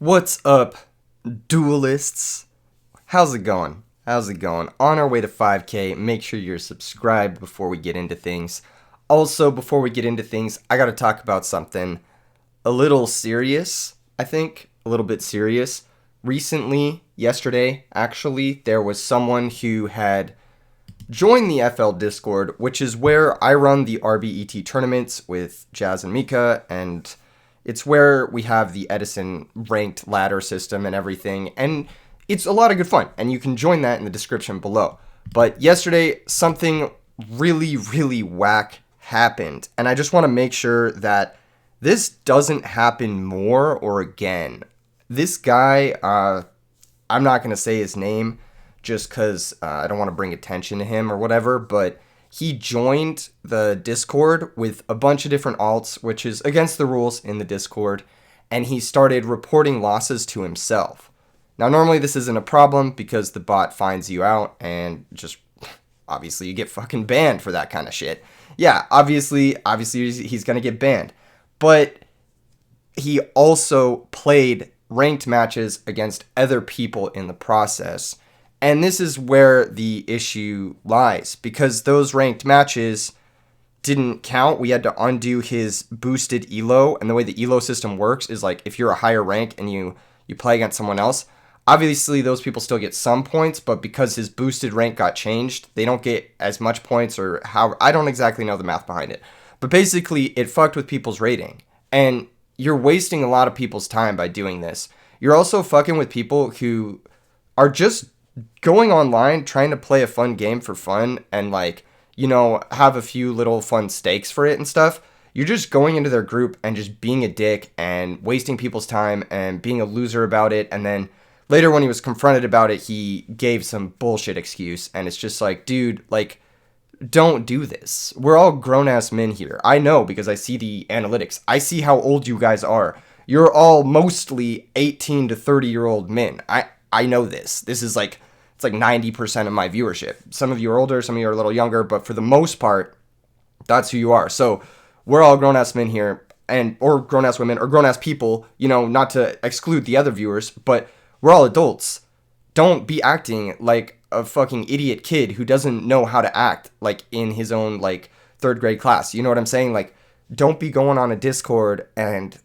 What's up, duelists? How's it going? How's it going? On our way to 5K, make sure you're subscribed before we get into things. Also, before we get into things, I gotta talk about something a little serious, I think. A little bit serious. Recently, yesterday, actually, there was someone who had joined the FL Discord, which is where I run the RBET tournaments with Jazz and Mika, and it's where we have the Edison ranked ladder system and everything, and it's a lot of good fun, and you can join that in the description below. But yesterday, something really whack happened, and I just want to make sure that this doesn't happen more or again. This guy, I'm not going to say his name just because I don't want to bring attention to him or whatever, but he joined the Discord with a bunch of different alts, which is against the rules in the Discord, and he started reporting losses to himself. Now, normally this isn't a problem because the bot finds you out and just obviously you get fucking banned for that kind of shit. Yeah, obviously he's going to get banned. But he also played ranked matches against other people in the process. And this is where the issue lies, because those ranked matches didn't count. We had to undo his boosted elo, and the way the elo system works is like if you're a higher rank and you play against someone else, obviously those people still get some points, but because his boosted rank got changed, they don't get as much points, or how, I don't exactly know the math behind it. But basically, it fucked with people's rating, and you're wasting a lot of people's time by doing this. You're also fucking with people who are just going online trying to play a fun game for fun and have a few little fun stakes for it and stuff. You're just going into their group and just being a dick and wasting people's time and being a loser about it. And then later when he was confronted about it, he gave some bullshit excuse, and it's just like, dude, don't do this. We're all grown-ass men here. I know because I see the analytics. I see how old you guys are. You're all mostly 18 to 30-year-old men. I know this. This is it's 90% of my viewership. Some of you are older, some of you are a little younger, but for the most part, that's who you are. So we're all grown-ass men here, or grown-ass women, or grown-ass people, not to exclude the other viewers, but we're all adults. Don't be acting like a fucking idiot kid who doesn't know how to act, in his own, third grade class. You know what I'm saying? Don't be going on a Discord and,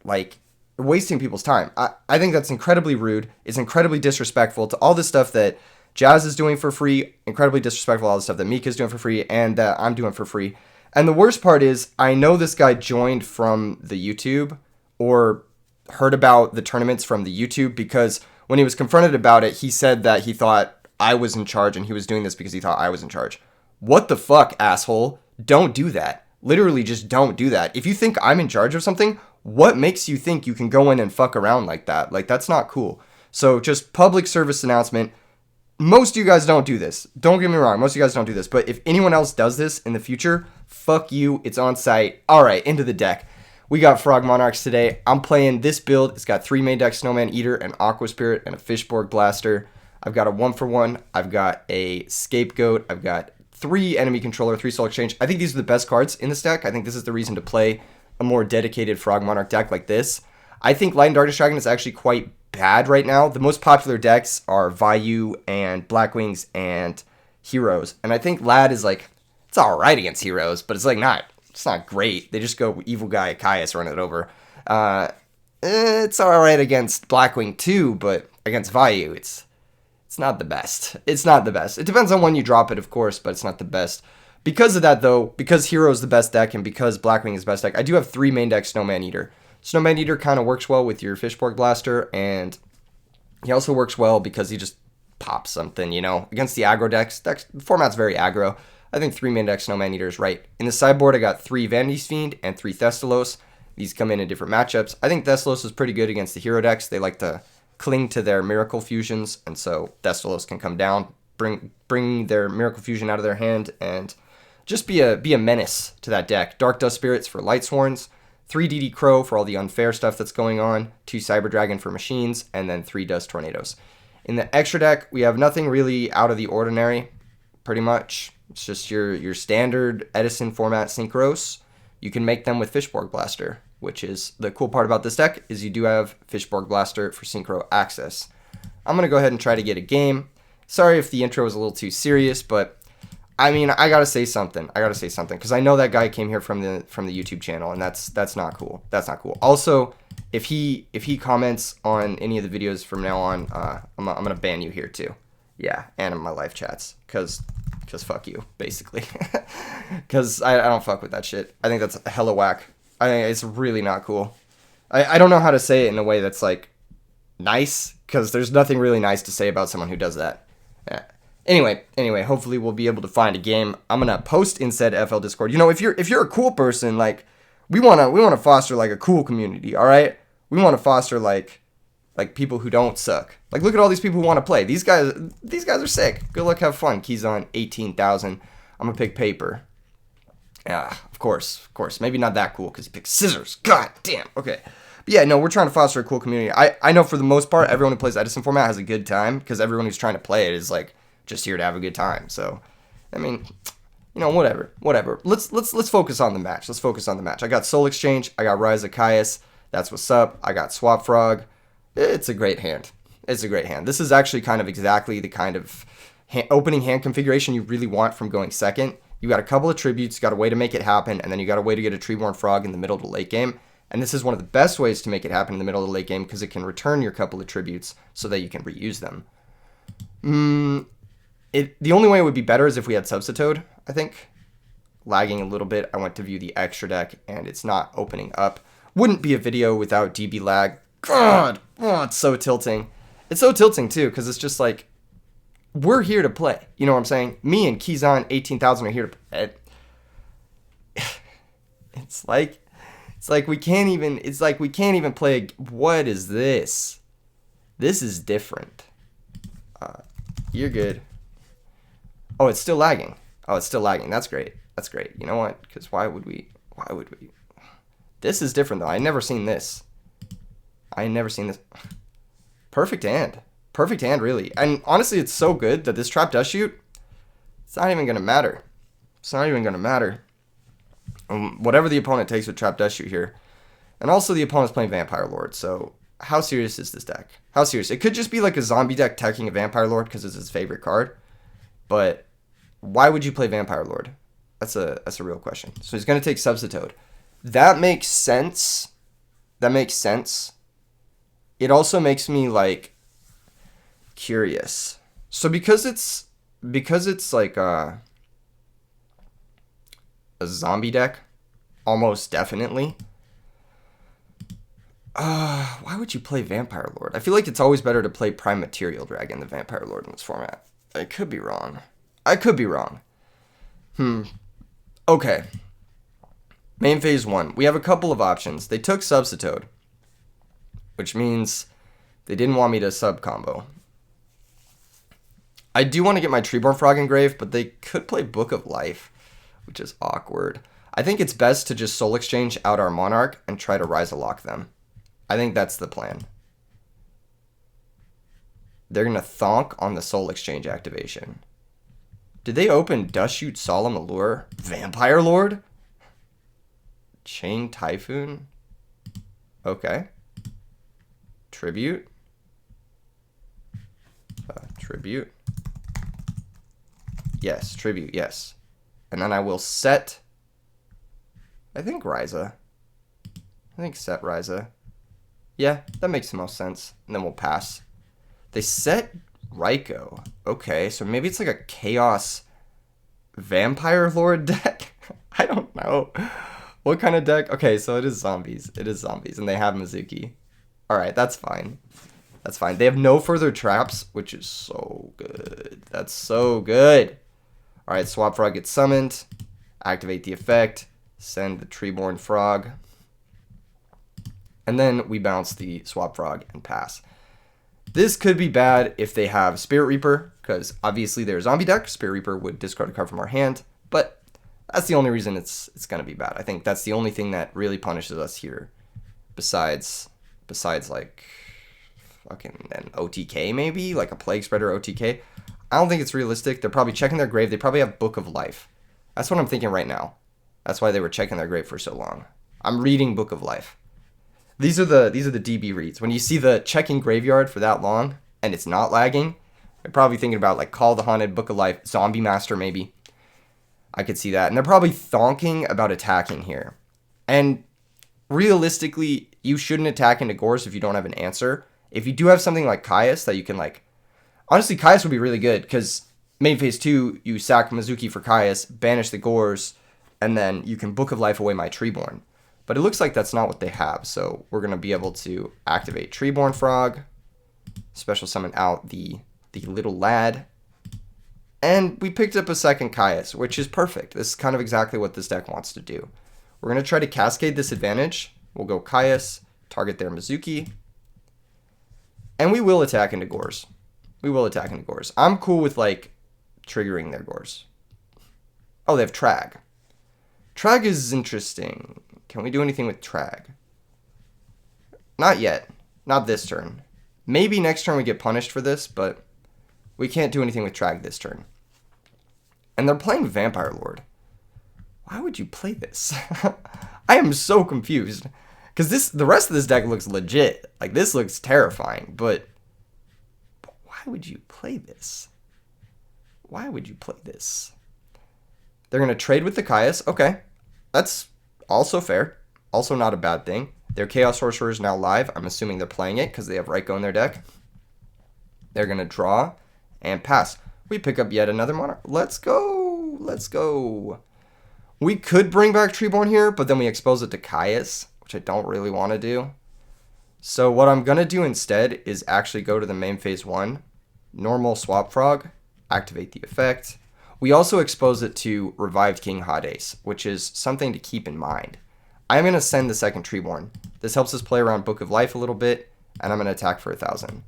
wasting people's time. I think that's incredibly rude. It's incredibly disrespectful to all the stuff that Jazz is doing for free, incredibly disrespectful to all the stuff that Mika's doing for free, and that I'm doing for free. And the worst part is, I know this guy joined from the YouTube, or heard about the tournaments from the YouTube, because when he was confronted about it, he said that he thought I was in charge, and he was doing this because he thought I was in charge. What the fuck, asshole? Don't do that. Literally just don't do that. If you think I'm in charge of something, what makes you think you can go in and fuck around like that? That's not cool. So just public service announcement. Most of you guys don't do this. Don't get me wrong. Most of you guys don't do this. But if anyone else does this in the future, fuck you. It's on site. All right, into the deck. We got Frog Monarchs today. I'm playing this build. It's got 3 main deck Snowman Eater, an Aqua Spirit, and a Fishborg Blaster. I've got a 1-for-1. I've got a Scapegoat. I've got 3 Enemy Controller, 3 Soul Exchange. I think these are the best cards in this deck. I think this is the reason to play a more dedicated Frog Monarch deck like this. I think Light and Darkness Dragon is actually quite bad right now. The most popular decks are Buyouts and Blackwings and Heroes. And I think Lad is it's alright against Heroes, but it's not great. They just go Evil Guy Caius, run it over. It's alright against Blackwing too, but against Vayu, it's not the best. It's not the best. It depends on when you drop it, of course, but it's not the best. Because of that, though, because Hero is the best deck and because Blackwing is the best deck, I do have 3 main decks Snowman Eater. Snowman Eater kind of works well with your Fishborg Blaster, and he also works well because he just pops something, Against the aggro decks, the format's very aggro. I think 3 main decks Snowman Eater is right. In the sideboard, I got 3 Vanity's Fiend and 3 Thestalos. These come in different matchups. I think Thestalos is pretty good against the hero decks. They like to cling to their Miracle Fusions, and so Thestalos can come down, bring their Miracle Fusion out of their hand, and just be a menace to that deck. Dark Dust Spirits for Lightsworns, 3 DD Crow for all the unfair stuff that's going on, 2 Cyber Dragon for machines, and then 3 Dust Tornadoes. In the extra deck, we have nothing really out of the ordinary, pretty much. It's just your standard Edison format Synchros. You can make them with Fishborg Blaster. which is the cool part about this deck is you do have Fishborg Blaster for Synchro access. I'm going to go ahead and try to get a game. Sorry if the intro was a little too serious, but I mean, I got to say something. Because I know that guy came here from the YouTube channel, and that's not cool. That's not cool. Also, if he comments on any of the videos from now on, I'm going to ban you here too. Yeah, and in my live chats, because fuck you, basically. Because I don't fuck with that shit. I think that's hella whack. I think it's really not cool. I don't know how to say it in a way that's, like, nice, because there's nothing really nice to say about someone who does that. Yeah. Anyway, hopefully we'll be able to find a game. I'm gonna post in said FL Discord. You know, if you're a cool person, like, we wanna foster, like, a cool community, all right? We want to foster like people who don't suck. Like, look at all these people who want to play. These guys are sick. Good luck, have fun. Keys on 18,000. I'm gonna pick paper. Yeah, of course. Maybe not that cool because he picked scissors. God damn. Okay. But yeah, no, we're trying to foster a cool community. I know for the most part, everyone who plays Edison format has a good time because everyone who's trying to play it is, like, just here to have a good time. So, I mean, you know, whatever. Let's focus on the match. I got Soul Exchange. I got Rise of Caius. That's what's up. I got Swap Frog. It's a great hand. This is actually kind of exactly the kind of opening hand configuration you really want from going second. You got a couple of tributes, got a way to make it happen, and then you got a way to get a Treeborn Frog in the middle of the late game. And this is one of the best ways to make it happen in the middle of the late game because it can return your couple of tributes so that you can reuse them. The only way it would be better is if we had Substitute, I think. Lagging a little bit. I went to view the extra deck, and it's not opening up. Wouldn't be a video without DB lag. God, oh, it's so tilting. It's so tilting, too, because it's just like, we're here to play. You know what I'm saying? Me and Keyzon 18,000 are here to play. It's like we can't even play. What is this? This is different. You're good. Oh, it's still lagging. That's great. You know what? Because why would we? This is different, though. I've never seen this. Perfect hand, really. And honestly, it's so good that this trap does shoot. It's not even going to matter. Whatever the opponent takes with trap does shoot here. And also the opponent's playing Vampire Lord, so how serious is this deck? How serious? It could just be like a zombie deck teching a Vampire Lord because it's his favorite card. But why would you play Vampire Lord? That's a real question. So he's going to take Substitute. That makes sense. It also makes me, like, curious. So because it's like a zombie deck, almost definitely. Why would you play Vampire Lord? I feel like it's always better to play Prime Material Dragon than Vampire Lord in this format. I could be wrong. Okay. Main phase 1. We have a couple of options. They took Substitute, which means they didn't want me to sub combo. I do want to get my Treeborn Frog engraved, but they could play Book of Life, which is awkward. I think it's best to just Soul Exchange out our Monarch and try to Rise Lock them. I think that's the plan. They're going to thonk on the Soul Exchange activation. Did they open Dust Shoot Solemn Allure? Vampire Lord? Chain Typhoon? Okay. Tribute? Tribute? Yes, Tribute, yes. And then I will set, I think Ryza. Set Ryza. Yeah, that makes the most sense. And then we'll pass. They set Raikou. Okay, so maybe it's like a Chaos Vampire Lord deck? I don't know. What kind of deck? Okay, so it is zombies. And they have Mizuki. Alright, that's fine. They have no further traps, which is so good. That's so good. Alright, Swap Frog gets summoned. Activate the effect. Send the Treeborn Frog. And then we bounce the Swap Frog and pass. This could be bad if they have Spirit Reaper, because obviously they're a zombie deck. Spirit Reaper would discard a card from our hand, but that's the only reason it's going to be bad. I think that's the only thing that really punishes us here, besides like fucking an OTK maybe, like a Plague Spreader OTK. I don't think it's realistic. They're probably checking their grave. They probably have Book of Life. That's what I'm thinking right now. That's why they were checking their grave for so long. I'm reading Book of Life. These are the DB reads. When you see the checking graveyard for that long and it's not lagging, you're probably thinking about like Call of the Haunted, Book of Life, Zombie Master maybe. I could see that. And they're probably thonking about attacking here. And realistically, you shouldn't attack into Gorse if you don't have an answer. If you do have something like Caius that you can like... Honestly, Caius would be really good because main phase 2, you sack Mizuki for Caius, banish the Gorse, and then you can Book of Life away my Treeborn. But it looks like that's not what they have, so we're going to be able to activate Treeborn Frog, special summon out the little lad, and we picked up a second Caius, which is perfect. This is kind of exactly what this deck wants to do. We're going to try to cascade this advantage. We'll go Caius, target their Mizuki, and we will attack into Gorse. We will attack into Gorse. I'm cool with, like, triggering their Gorse. Oh, they have Trag. Trag is interesting. Can we do anything with Trag? Not yet. Not this turn. Maybe next turn we get punished for this, but we can't do anything with Trag this turn. And they're playing Vampire Lord. Why would you play this? I am so confused. Because the rest of this deck looks legit. Like, this looks terrifying, but why would you play this? Why would you play this? They're going to trade with the Caius. Okay. That's also fair. Also not a bad thing. Their Chaos Sorcerer is now live. I'm assuming they're playing it because they have Raiko in their deck. They're going to draw and pass. We pick up yet another Monarch. Let's go. Let's go. We could bring back Treeborn here, but then we expose it to Caius, which I don't really want to do. So what I'm going to do instead is actually go to the main phase 1. Normal Swap Frog. Activate the effect. We also expose it to Revived King Hades, which is something to keep in mind. I'm going to send the second Treeborn. This helps us play around Book of Life a little bit, and I'm going to attack for 1,000.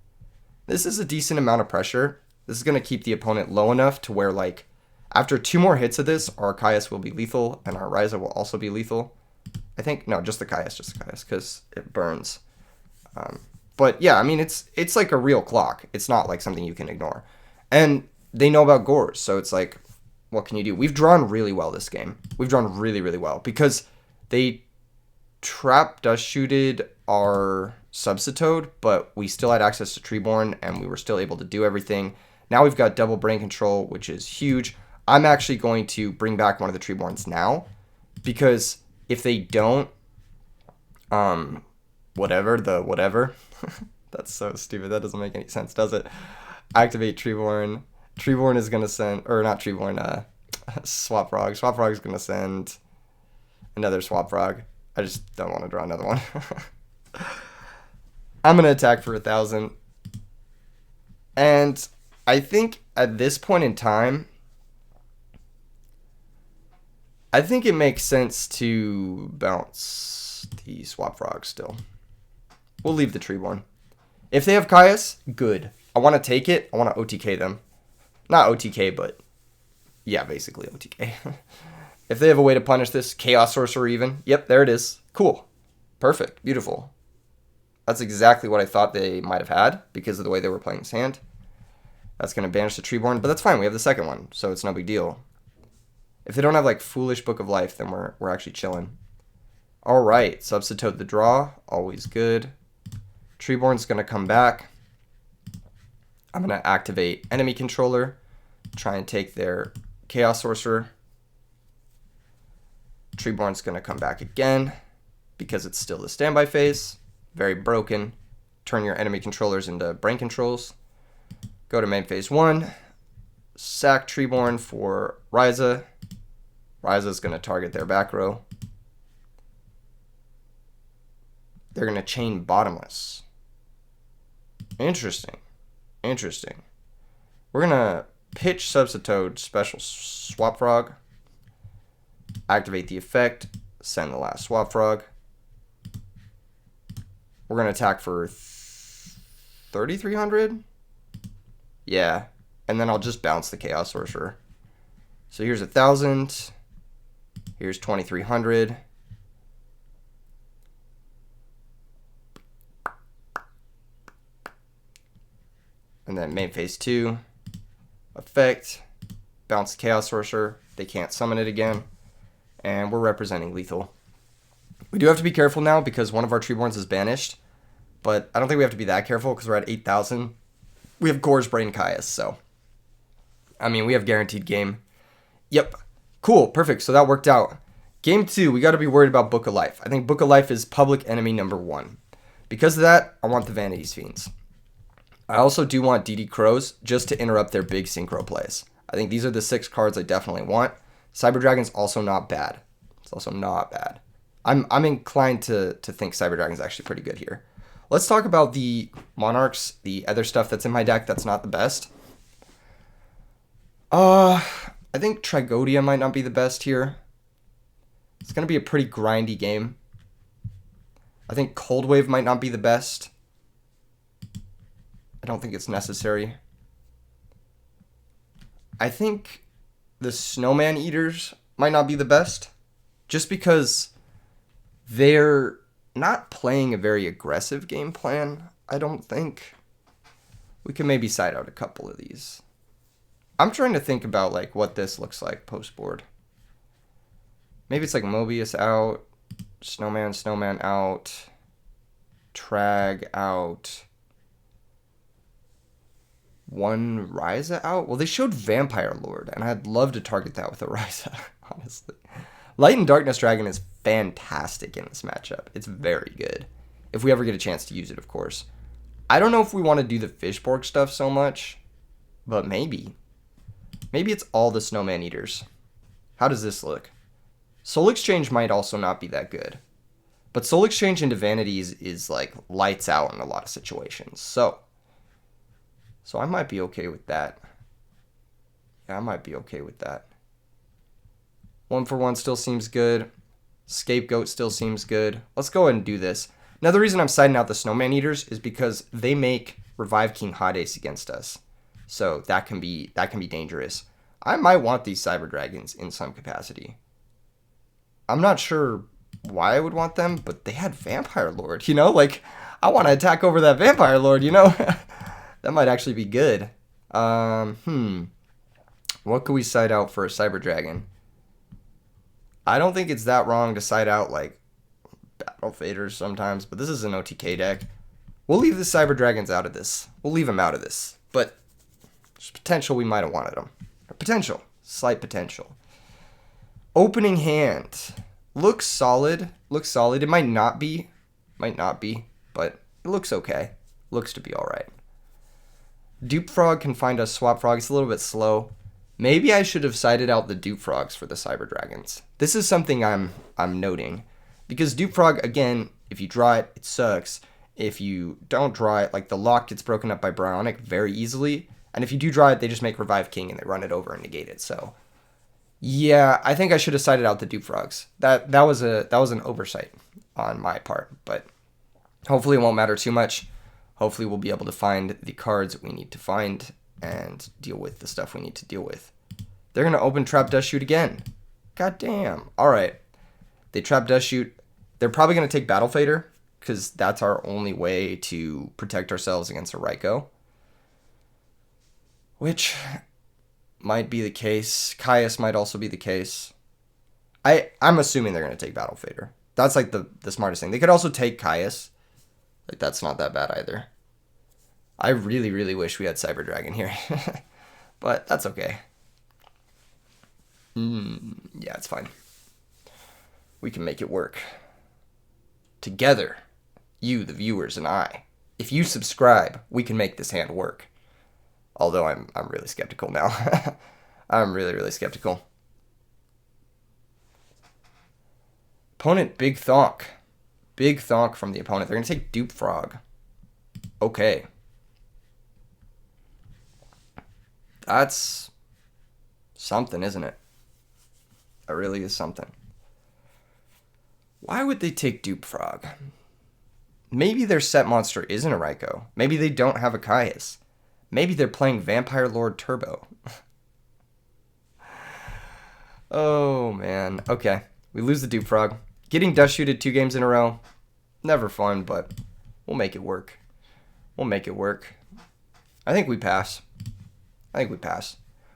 This is a decent amount of pressure. This is going to keep the opponent low enough to where, like, after 2 more hits of this, our Caius will be lethal, and our Ryza will also be lethal. I think, no, just the Caius, because it burns. But yeah, I mean, it's like a real clock. It's not like something you can ignore. And they know about Gorse, so it's like, what can you do? We've drawn really well this game. We've drawn really, really well because they trap dust shooted our Substitoad, but we still had access to Treeborn and we were still able to do everything. Now we've got double brain control, which is huge. I'm actually going to bring back one of the Treeborns now because if they don't, whatever. That's so stupid. That doesn't make any sense, does it? Activate Treeborn. Treeborn is going to send, or not Treeborn, Swap Frog. Swap Frog is going to send another Swap Frog. I just don't want to draw another one. I'm going to attack for 1,000. And I think at this point in time, I think it makes sense to bounce the Swap Frog still. We'll leave the Treeborn. If they have Caius, good. I want to take it. I want to OTK them. Not OTK, but yeah, basically OTK. If they have a way to punish this, Chaos Sorcerer even. Yep, there it is. Cool. Perfect. Beautiful. That's exactly what I thought they might have had because of the way they were playing this hand. That's going to banish the Treeborn, but that's fine. We have the second one, so it's no big deal. If they don't have like Foolish Book of Life, then we're actually chilling. All right, Substitoad the draw. Always good. Treeborn's going to come back. I'm going to activate Enemy Controller, try and take their Chaos Sorcerer. Treeborn's going to come back again because it's still the standby phase. Very broken. Turn your enemy controllers into brain controls. Go to main phase 1. Sack Treeborn for Ryza. Ryza's going to target their back row. They're going to chain Bottomless. Interesting. Interesting. We're going to pitch Substitoad special Swap Frog. Activate the effect. Send the last Swap Frog. We're going to attack for 3,300? Yeah. And then I'll just bounce the Chaos Sorcerer. So here's 1,000. Here's 2,300. And then main phase 2. Effect. Bounce the Chaos Sorcerer. They can't summon it again. And we're representing lethal. We do have to be careful now because one of our Treeborns is banished. But I don't think we have to be that careful because we're at 8,000. We have Gore's Brain Caius, so. I mean, we have guaranteed game. Yep. Cool. Perfect. So that worked out. Game 2, we got to be worried about Book of Life. I think Book of Life is public enemy number 1. Because of that, I want the Vanities Fiends. I also do want DD Crows just to interrupt their big synchro plays. I think these are the 6 cards I definitely want. Cyber Dragon's also not bad. It's also not bad. I'm inclined to think Cyber Dragon's actually pretty good here. Let's talk about the Monarchs, the other stuff that's in my deck that's not the best. I think Trigodia might not be the best here. It's going to be a pretty grindy game. I think Cold Wave might not be the best. I don't think it's necessary. I think the Snowman Eaters might not be the best. Just because they're not playing a very aggressive game plan, I don't think. We can maybe side out a couple of these. I'm trying to think about like what this looks like post board. Maybe it's like Mobius out, Snowman out, Trag out, one Ryza out. Well, they showed Vampire Lord, and I'd love to target that with a Ryza, honestly. Light and Darkness Dragon is fantastic in this matchup. It's very good. If we ever get a chance to use it, of course. I don't know if we want to do the Fishborg stuff so much, but maybe. Maybe it's all the Snowman Eaters. How does this look? Soul Exchange might also not be that good. But Soul Exchange into Vanities is like lights out in a lot of situations. So I might be okay with that. Yeah, I might be okay with that. 1-for-1 still seems good. Scapegoat still seems good. Let's go ahead and do this. Now, the reason I'm siding out the Snowman Eaters is because they make Revive King Hades against us. So that can be dangerous. I might want these Cyber Dragons in some capacity. I'm not sure why I would want them, but they had Vampire Lord, you know? Like, I want to attack over that Vampire Lord, you know? That might actually be good. What could we side out for a Cyber Dragon? I don't think it's that wrong to side out, like, Battle Faders sometimes, but this is an OTK deck. We'll leave the Cyber Dragons out of this. We'll leave them out of this. But there's potential we might have wanted them. Potential. Slight potential. Opening hand. Looks solid. Looks solid. It might not be. Might not be. But it looks okay. Looks to be alright. Dupe Frog can find us Swap Frog. It's a little bit slow. Maybe I should have sided out the Dupe Frogs for the Cyber Dragons. This is something I'm noting. Because Dupe Frog, again, if you draw it, it sucks. If you don't draw it, like the lock gets broken up by Bryonic very easily. And if you do draw it, they just make Revive King and they run it over and negate it. So, yeah, I think I should have sided out the Dupe Frogs. That was an oversight on my part. But hopefully it won't matter too much. Hopefully we'll be able to find the cards we need to find and deal with the stuff we need to deal with. They're going to open Trap Dust Shoot again. God damn. All right. They Trap Dust Shoot. They're probably going to take Battle Fader because that's our only way to protect ourselves against a Raikou. Which might be the case. Caius might also be the case. I'm assuming they're going to take Battle Fader. That's like the smartest thing. They could also take Caius. Like, that's not that bad either. I really, really wish we had Cyber Dragon here. But that's okay. Yeah, it's fine. We can make it work. Together, you, the viewers, and I. If you subscribe, we can make this hand work. Although I'm really skeptical now. I'm really, really skeptical. Opponent, Big Thonk. Big Thonk from the opponent. They're going to take Dupe Frog. Okay. That's something, isn't it? That really is something. Why would they take Dupe Frog? Maybe their set monster isn't a Raikou. Maybe they don't have a Caius. Maybe they're playing Vampire Lord Turbo. Oh, man. Okay. We lose the Dupe Frog. Getting Dust Shooted 2 games in a row. Never fun, but we'll make it work. We'll make it work. I think we pass.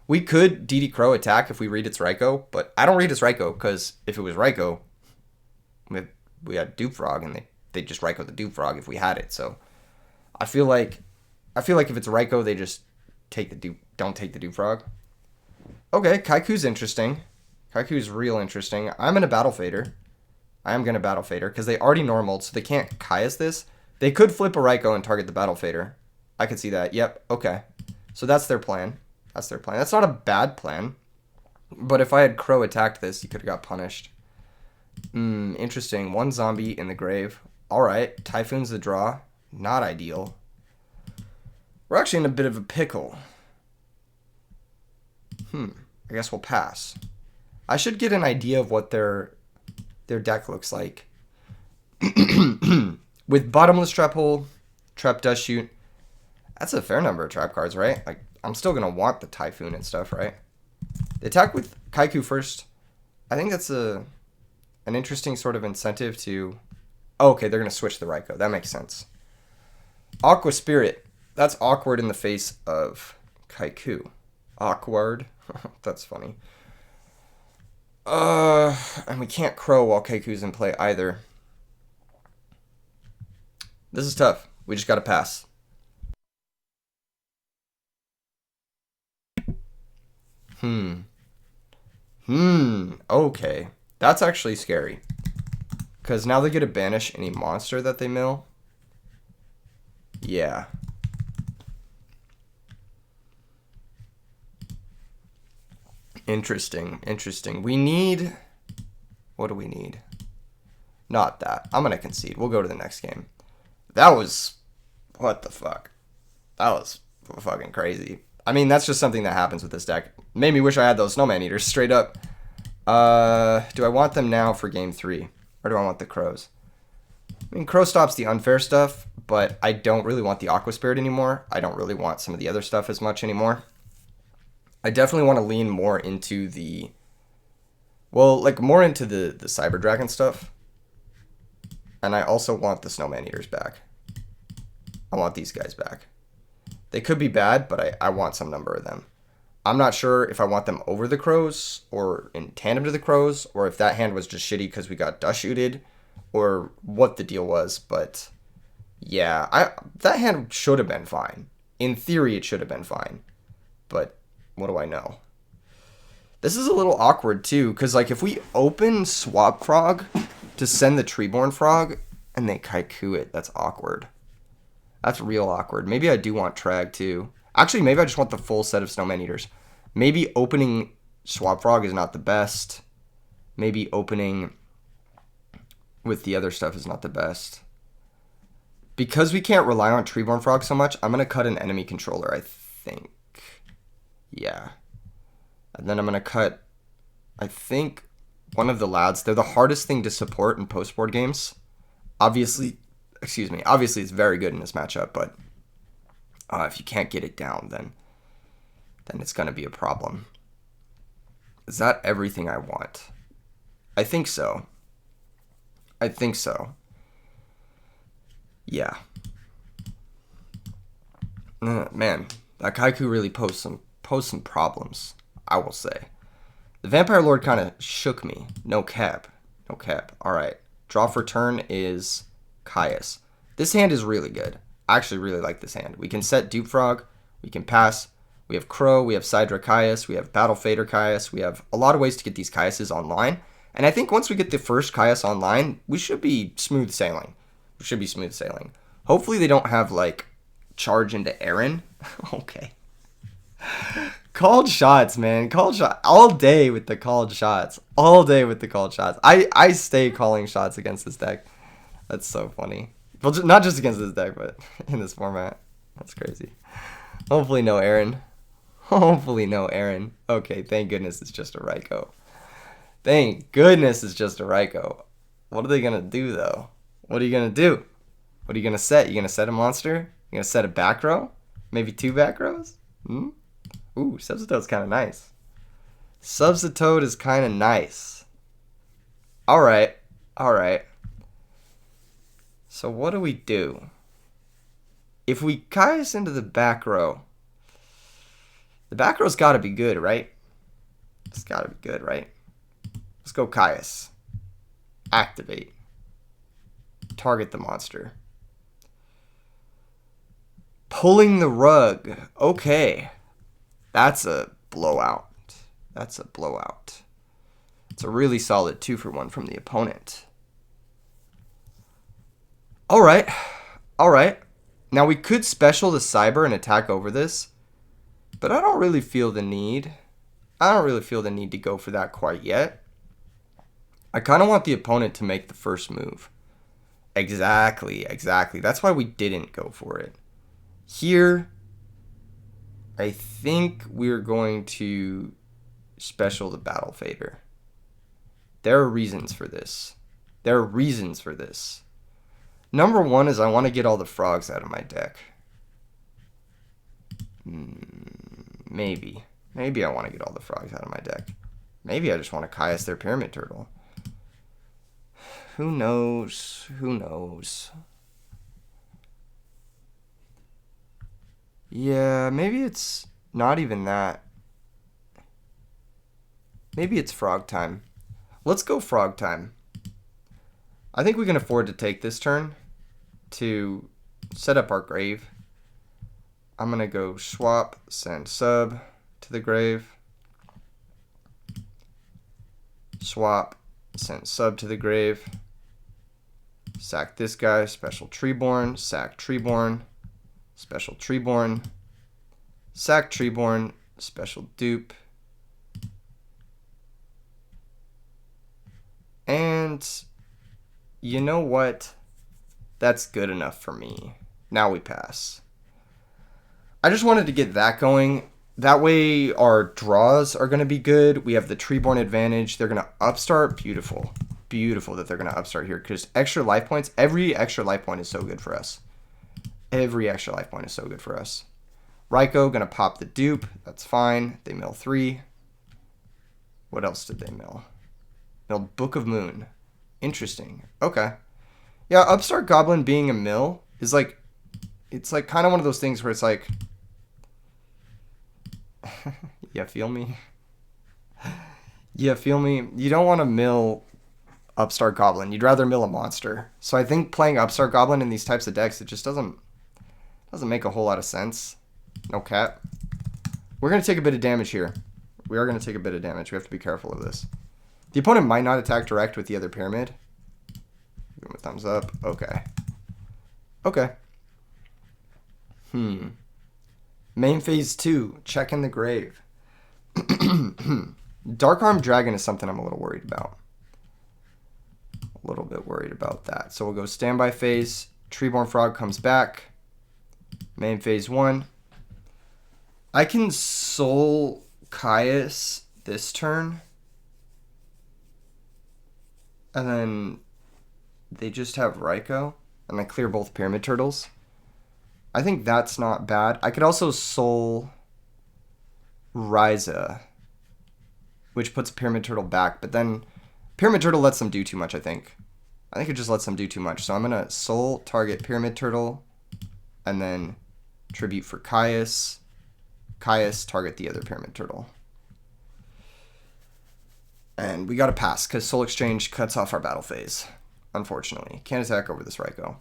We could DD Crow attack if we read its Raikou, but I don't read its Raikou because if it was Raikou, we had Dupe Frog, and they just Raikou the Dupe Frog if we had it. So I feel like if it's Raikou, they just don't take the Dupe Frog. Okay, Kaiku's interesting. Kaiku's real interesting. I'm gonna Battle Fader. I am gonna Battle Fader because they already normaled, so they can't Kai's this. They could flip a Raikou and target the Battle Fader. I could see that. Yep. Okay. So that's their plan. That's their plan. That's not a bad plan. But if I had Crow attacked this, you could have got punished. Interesting. One zombie in the grave. All right. Typhoon's the draw. Not ideal. We're actually in a bit of a pickle. I guess we'll pass. I should get an idea of what their deck looks like. With Bottomless Trap Hole, Trap Dust Shoot, that's a fair number of trap cards, right? Like, I'm still going to want the Typhoon and stuff, right? The attack with Kaiku first, I think that's an interesting sort of incentive to... Oh, okay, they're going to switch the Raikou. That makes sense. Aqua Spirit. That's awkward in the face of Kaiku. Awkward. That's funny. And we can't Crow while Kaiku's in play either. This is tough. We just gotta pass. Okay. That's actually scary. Because now they get to banish any monster that they mill. Yeah. Interesting. We need... What do we need? Not that. I'm going to concede. We'll go to the next game. That was... What the fuck? That was fucking crazy. I mean, that's just something that happens with this deck. Made me wish I had those Snowman Eaters, straight up. Do I want them now for game 3? Or do I want the Crows? I mean, Crow stops the unfair stuff, but I don't really want the Aqua Spirit anymore. I don't really want some of the other stuff as much anymore. I definitely want to lean more into the... Well, like, more into the Cyber Dragon stuff. And I also want the Snowman Eaters back. I want these guys back. They could be bad, but I want some number of them. I'm not sure if I want them over the Crows, or in tandem to the Crows, or if that hand was just shitty because we got Dust Shooted, or what the deal was, but... Yeah, that hand should have been fine. In theory, it should have been fine. But... What do I know? This is a little awkward, too, because, like, if we open Swap Frog to send the Treeborn Frog, and they Kaiku it, that's awkward. That's real awkward. Maybe I do want Trag, too. Actually, maybe I just want the full set of Snowman Eaters. Maybe opening Swap Frog is not the best. Maybe opening with the other stuff is not the best. Because we can't rely on Treeborn Frog so much, I'm going to cut an enemy controller, I think. Yeah. And then I'm going to cut, I think, one of the lads. They're the hardest thing to support in post-board games. Obviously, it's very good in this matchup, but if you can't get it down, then it's going to be a problem. Is that everything I want? I think so. Yeah. Man, that Kaiku really posed some problems, I will say. The Vampire Lord kind of shook me. No cap. All right. Draw for turn is Caius. This hand is really good. I actually really like this hand. We can set Dupe Frog. We can pass. We have Crow. We have Sidra Caius. We have Battle Fader Caius. We have a lot of ways to get these Caiuses online. And I think once we get the first Caius online, we should be smooth sailing. Hopefully they don't have, like, charge into Aaron. Okay. Called shots, man. Called shot all day with the called shots. I stay calling shots against this deck. That's so funny. Well, not just against this deck, but in this format. That's crazy. Hopefully no Aaron. Okay, thank goodness it's just a Raikou. What are they gonna do, though? What are you gonna do? What are you gonna set? You gonna set a monster? You gonna set a back row? Maybe 2 back rows? Ooh, Subsitoad's kind of nice. Subsitoad is kind of nice. All right. So what do we do? If we Caius into the back row, the back row's got to be good, right? It's got to be good, right? Let's go Caius. Activate. Target the monster. Pulling the rug. Okay. That's a blowout. That's a blowout. It's a really solid 2-for-1 from the opponent. All right. All right. Now we could special the cyber and attack over this, but I don't really feel the need. I don't really feel the need to go for that quite yet. I kind of want the opponent to make the first move. Exactly. That's why we didn't go for it. Here, I think we're going to special the Battle Fader. There are reasons for this. Number one is I want to get all the frogs out of my deck. Maybe I want to get all the frogs out of my deck. Maybe I just want to Caius their Pyramid Turtle. Who knows? Yeah, maybe it's not even that. Maybe it's frog time. Let's go frog time. I think we can afford to take this turn to set up our grave. I'm going to go swap, send sub to the grave. Swap, send sub to the grave. Sack this guy, special Treeborn, sack Treeborn, special Treeborn, sack Treeborn, special dupe. And you know what? That's good enough for me. Now we pass. I just wanted to get that going. That way our draws are going to be good. We have the Treeborn advantage. They're going to upstart. Beautiful. Beautiful that they're going to upstart here because extra life points, every extra life point is so good for us. Raiko going to pop the dupe. That's fine. They mill 3. What else did they mill? Milled Book of Moon. Interesting. Okay. Yeah, Upstart Goblin being a mill is like, it's like kind of one of those things where it's like, you feel me? You don't want to mill Upstart Goblin. You'd rather mill a monster. So I think playing Upstart Goblin in these types of decks, it just doesn't make a whole lot of sense. No cap. We're going to take a bit of damage here. We are going to take a bit of damage. We have to be careful of this. The opponent might not attack direct with the other pyramid. Give him a thumbs up. Okay. Main phase 2. Check in the grave. Dark Arm Dragon is something I'm a little worried about. A little bit worried about that. So we'll go standby phase. Treeborn Frog comes back. Main phase 1. I can Soul Caius this turn. And then they just have Raiko. And I clear both Pyramid Turtles. I think that's not bad. I could also Soul Ryza, which puts a Pyramid Turtle back. But then Pyramid Turtle lets them do too much, I think. I think it just lets them do too much. So I'm going to Soul target Pyramid Turtle. And then Tribute for Caius. Caius target the other Pyramid Turtle. And we got to pass because Soul Exchange cuts off our battle phase. Unfortunately. Can't attack over this Raiko.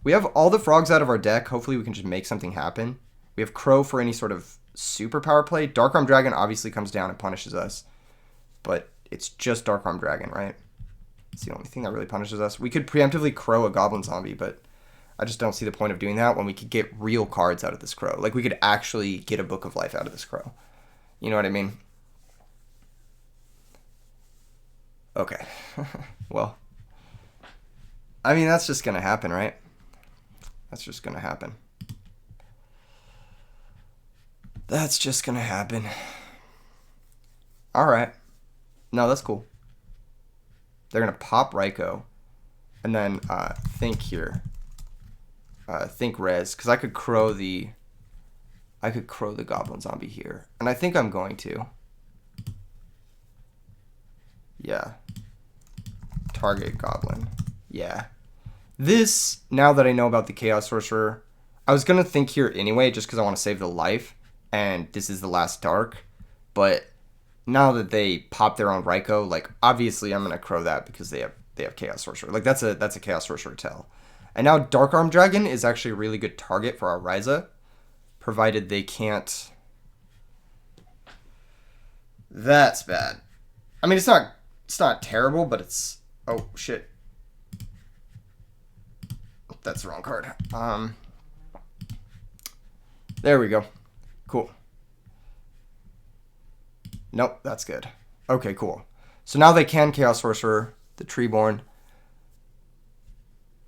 We have all the frogs out of our deck. Hopefully we can just make something happen. We have Crow for any sort of superpower play. Dark Arm Dragon obviously comes down and punishes us. But it's just Dark Arm Dragon, right? It's the only thing that really punishes us. We could preemptively Crow a Goblin Zombie, but I just don't see the point of doing that when we could get real cards out of this Crow. Like we could actually get a Book of Life out of this Crow. You know what I mean? Okay. Well, I mean, that's just going to happen, right? That's just going to happen. All right. No, that's cool. They're going to pop Raiko. And then think here. Think res. Because I could crow the Goblin Zombie here. And I think I'm going to. Yeah. Target Goblin. Yeah. This, now that I know about the Chaos Sorcerer, I was going to think here anyway, just because I want to save the life. And this is the last Dark. But now that they pop their own Raiko, like, obviously I'm going to crow that because they have they have Chaos Sorcerer. Like, that's a Chaos Sorcerer tell. And now Dark Arm Dragon is actually a really good target for our Ryza, provided they can't... That's bad. I mean, it's not terrible, but it's... Oh, shit. That's the wrong card. There we go. Cool. Nope, that's good. Okay, cool. So now they can Chaos Sorcerer, the Treeborn.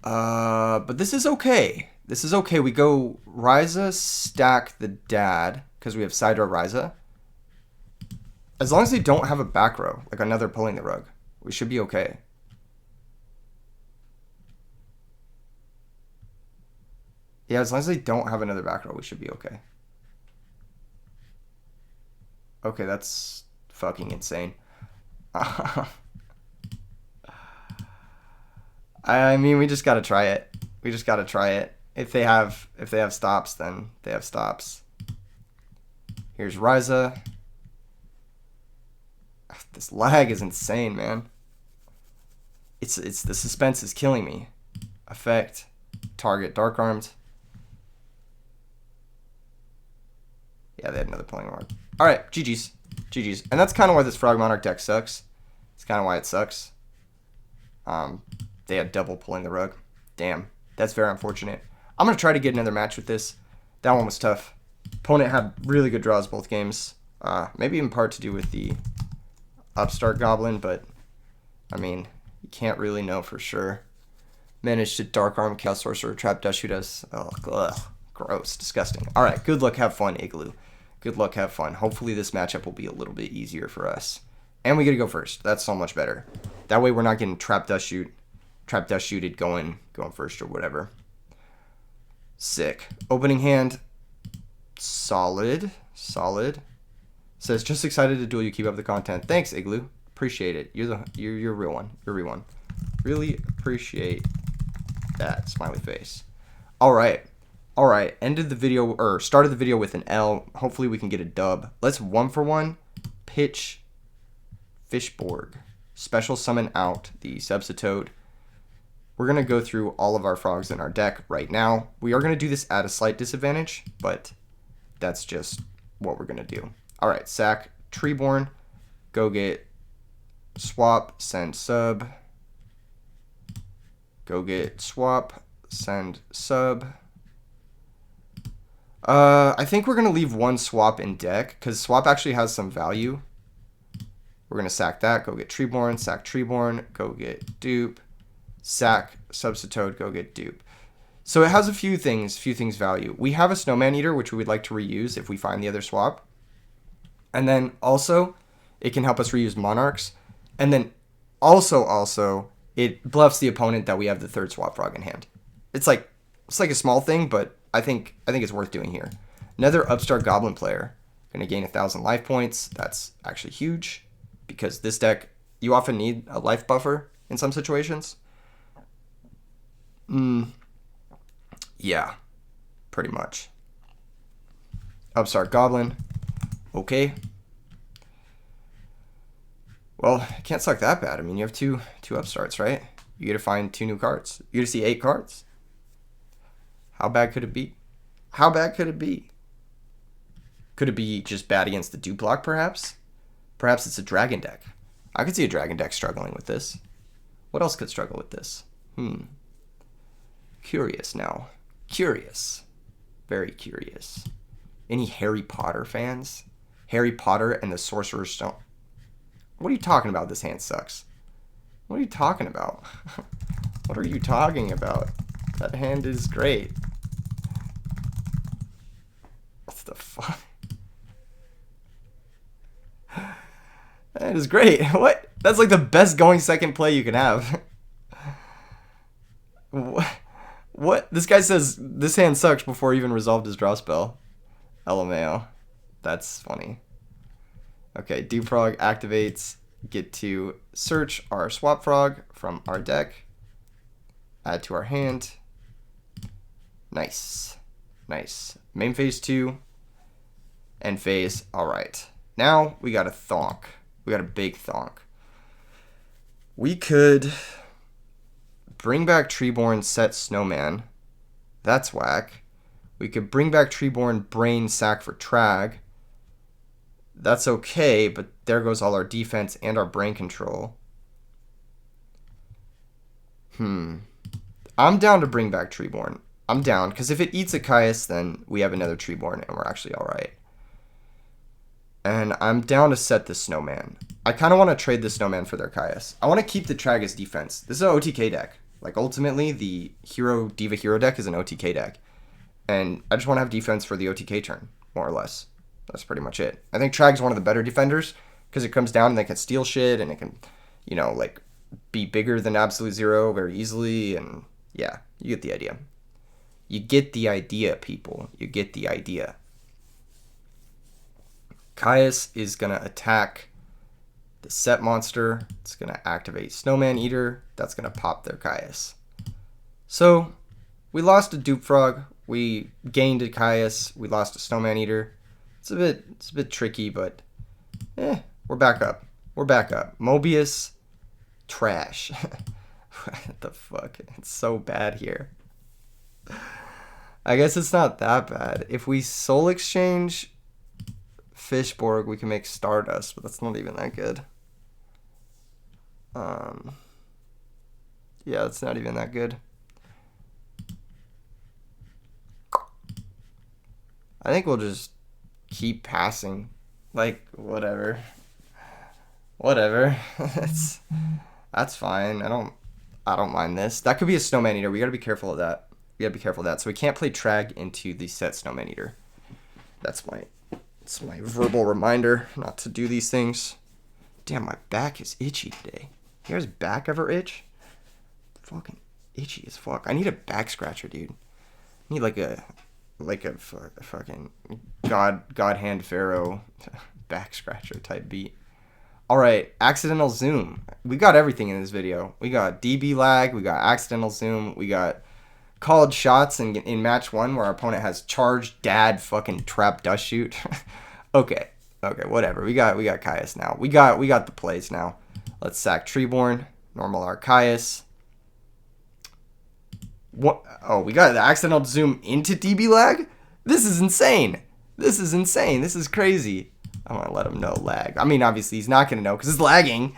But this is okay. This is okay. We go Ryza, stack the Dad, because we have Side Row Ryza. As long as they don't have a back row, like another pulling the rug, we should be okay. Yeah, as long as they don't have another back row, we should be okay. Okay, that's fucking insane. I mean, we just gotta try it. We just gotta try it. If they have stops, then they have stops. Here's Ryza. This lag is insane, man. It's the suspense is killing me. Effect, target, Dark Armed. Yeah, they had another pulling rug. All right, GG's, GG's, and that's kind of why this Frog Monarch deck sucks. It's kind of why it sucks. They had double pulling the rug. Damn, that's very unfortunate. I'm gonna try to get another match with this. That one was tough. Opponent had really good draws both games. Maybe in part to do with the Upstart Goblin, but I mean, you can't really know for sure. Managed to Dark Arm, Chaos Sorcerer, Trap Dust Shoot us. Oh, ugh, gross, disgusting. All right, good luck, have fun, Igloo. Good luck, have fun. Hopefully this matchup will be a little bit easier for us. And we get to go first. That's so much better. That way we're not getting Trap Dust Shooted going first or whatever. Sick. Opening hand. Solid. Says, just excited to duel you. Keep up the content. Thanks, Igloo. Appreciate it. You're a real one. You're a real one. Really appreciate that. Smiley face. All right. Ended the video, or started the video with an L. Hopefully we can get a dub. Let's 1-for-1 pitch Fishborg. Special summon out the Subsitoad. We're going to go through all of our frogs in our deck right now. We are going to do this at a slight disadvantage, but that's just what we're going to do. All right, sack Treeborn. Go get swap, send sub. Go get swap, send sub. I think we're going to leave one swap in deck, because swap actually has some value. We're going to sack that, go get Treeborn, sack Treeborn, go get dupe, sack Subsitoad, go get dupe. So it has a few things value. We have a Snowman Eater, which we would like to reuse if we find the other swap. And then also, it can help us reuse Monarchs. And then also, it bluffs the opponent that we have the third swap frog in hand. It's like a small thing, but I think it's worth doing here. Another Upstart Goblin player. Going to gain 1,000 life points. That's actually huge, because this deck, you often need a life buffer in some situations. Yeah, pretty much. Upstart Goblin. Okay. Well, it can't suck that bad. I mean, you have two upstarts, right? You get to find 2 new cards. You get to see 8 cards. How bad could it be? How bad could it be? Could it be just bad against the dupe block, perhaps? Perhaps it's a dragon deck. I could see a dragon deck struggling with this. What else could struggle with this? Curious now. Curious. Very curious. Any Harry Potter fans? Harry Potter and the Sorcerer's Stone. What are you talking about? This hand sucks. What are you talking about? What are you talking about? That hand is great. What the fuck? That is great. What? That's like the best going second play you can have. What? This guy says this hand sucks before he even resolved his draw spell. LMAO. That's funny. Okay, Dupe Frog activates. Get to search our Swap Frog from our deck. Add to our hand. Nice. Main phase 2. End phase. Alright. Now we got a thonk. We got a big thonk. We could bring back Treeborn, set Snowman. That's whack. We could bring back Treeborn, Brain, sack for Trag. That's okay, but there goes all our defense and our brain control. I'm down to bring back Treeborn. I'm down, because if it eats a Caius, then we have another Treeborn, and we're actually alright. And I'm down to set the Snowman. I kind of want to trade the Snowman for their Caius. I want to keep the Trag as defense. This is an OTK deck. Like, ultimately, the Diva Hero deck is an OTK deck. And I just want to have defense for the OTK turn, more or less. That's pretty much it. I think Trag's one of the better defenders, because it comes down and they can steal shit, and it can, you know, like, be bigger than Absolute Zero very easily, and yeah, you get the idea. You get the idea, people. You get the idea. Caius is going to attack the set monster. It's going to activate Snowman Eater. That's going to pop their Caius. So, we lost a Dupe Frog. We gained a Caius. We lost a Snowman Eater. It's a bit tricky, but we're back up. We're back up. Mobius, trash. What the fuck? It's so bad here. I guess it's not that bad. If we soul exchange Fishborg, we can make Stardust, but that's not even that good. Yeah, that's not even that good. I think we'll just keep passing. Like, whatever. Whatever. That's fine. I don't mind this. That could be a Snowman Eater. We gotta be careful of that. So we can't play Trag into the set Snowman Eater. It's my verbal reminder not to do these things. Damn, my back is itchy today. You guys' back ever itch? Fucking itchy as fuck. I need a back scratcher, dude. I need like a fucking God Hand Pharaoh back scratcher type beat. Alright, accidental zoom. We got everything in this video. We got DB lag, we got accidental zoom, we got called shots in match 1 where our opponent has charged dad fucking trap dust shoot. Okay, whatever. We got Caius now. We got the plays now. Let's sack Treeborn, normal our Caius. What? Oh, we got the accidental zoom into DB lag? This is insane. This is crazy. I want to let him know lag. I mean, obviously he's not going to know because it's lagging.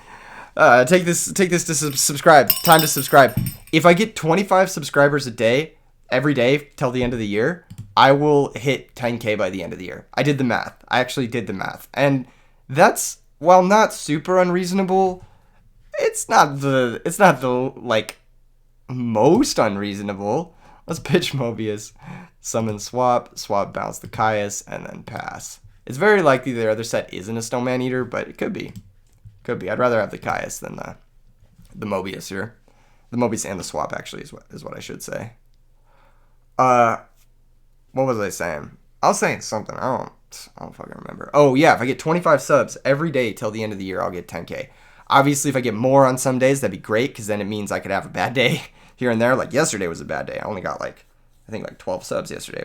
Take this to subscribe. Time to subscribe. If I get 25 subscribers a day, every day till the end of the year, I will hit 10K by the end of the year. I did the math. I actually did the math. And that's, while not super unreasonable, it's not the like most unreasonable. Let's pitch Mobius. Summon swap bounce the Caius, and then pass. It's very likely their other set isn't a Snowman Eater, but it could be. I'd rather have the Caius than the Mobius here. The Mobius and the swap, actually, is what I should say. What was I saying? I was saying something. I don't fucking remember. Oh, yeah, if I get 25 subs every day till the end of the year, I'll get 10K. Obviously, if I get more on some days, that'd be great, because then it means I could have a bad day here and there. Like, yesterday was a bad day. I only got, I think 12 subs yesterday,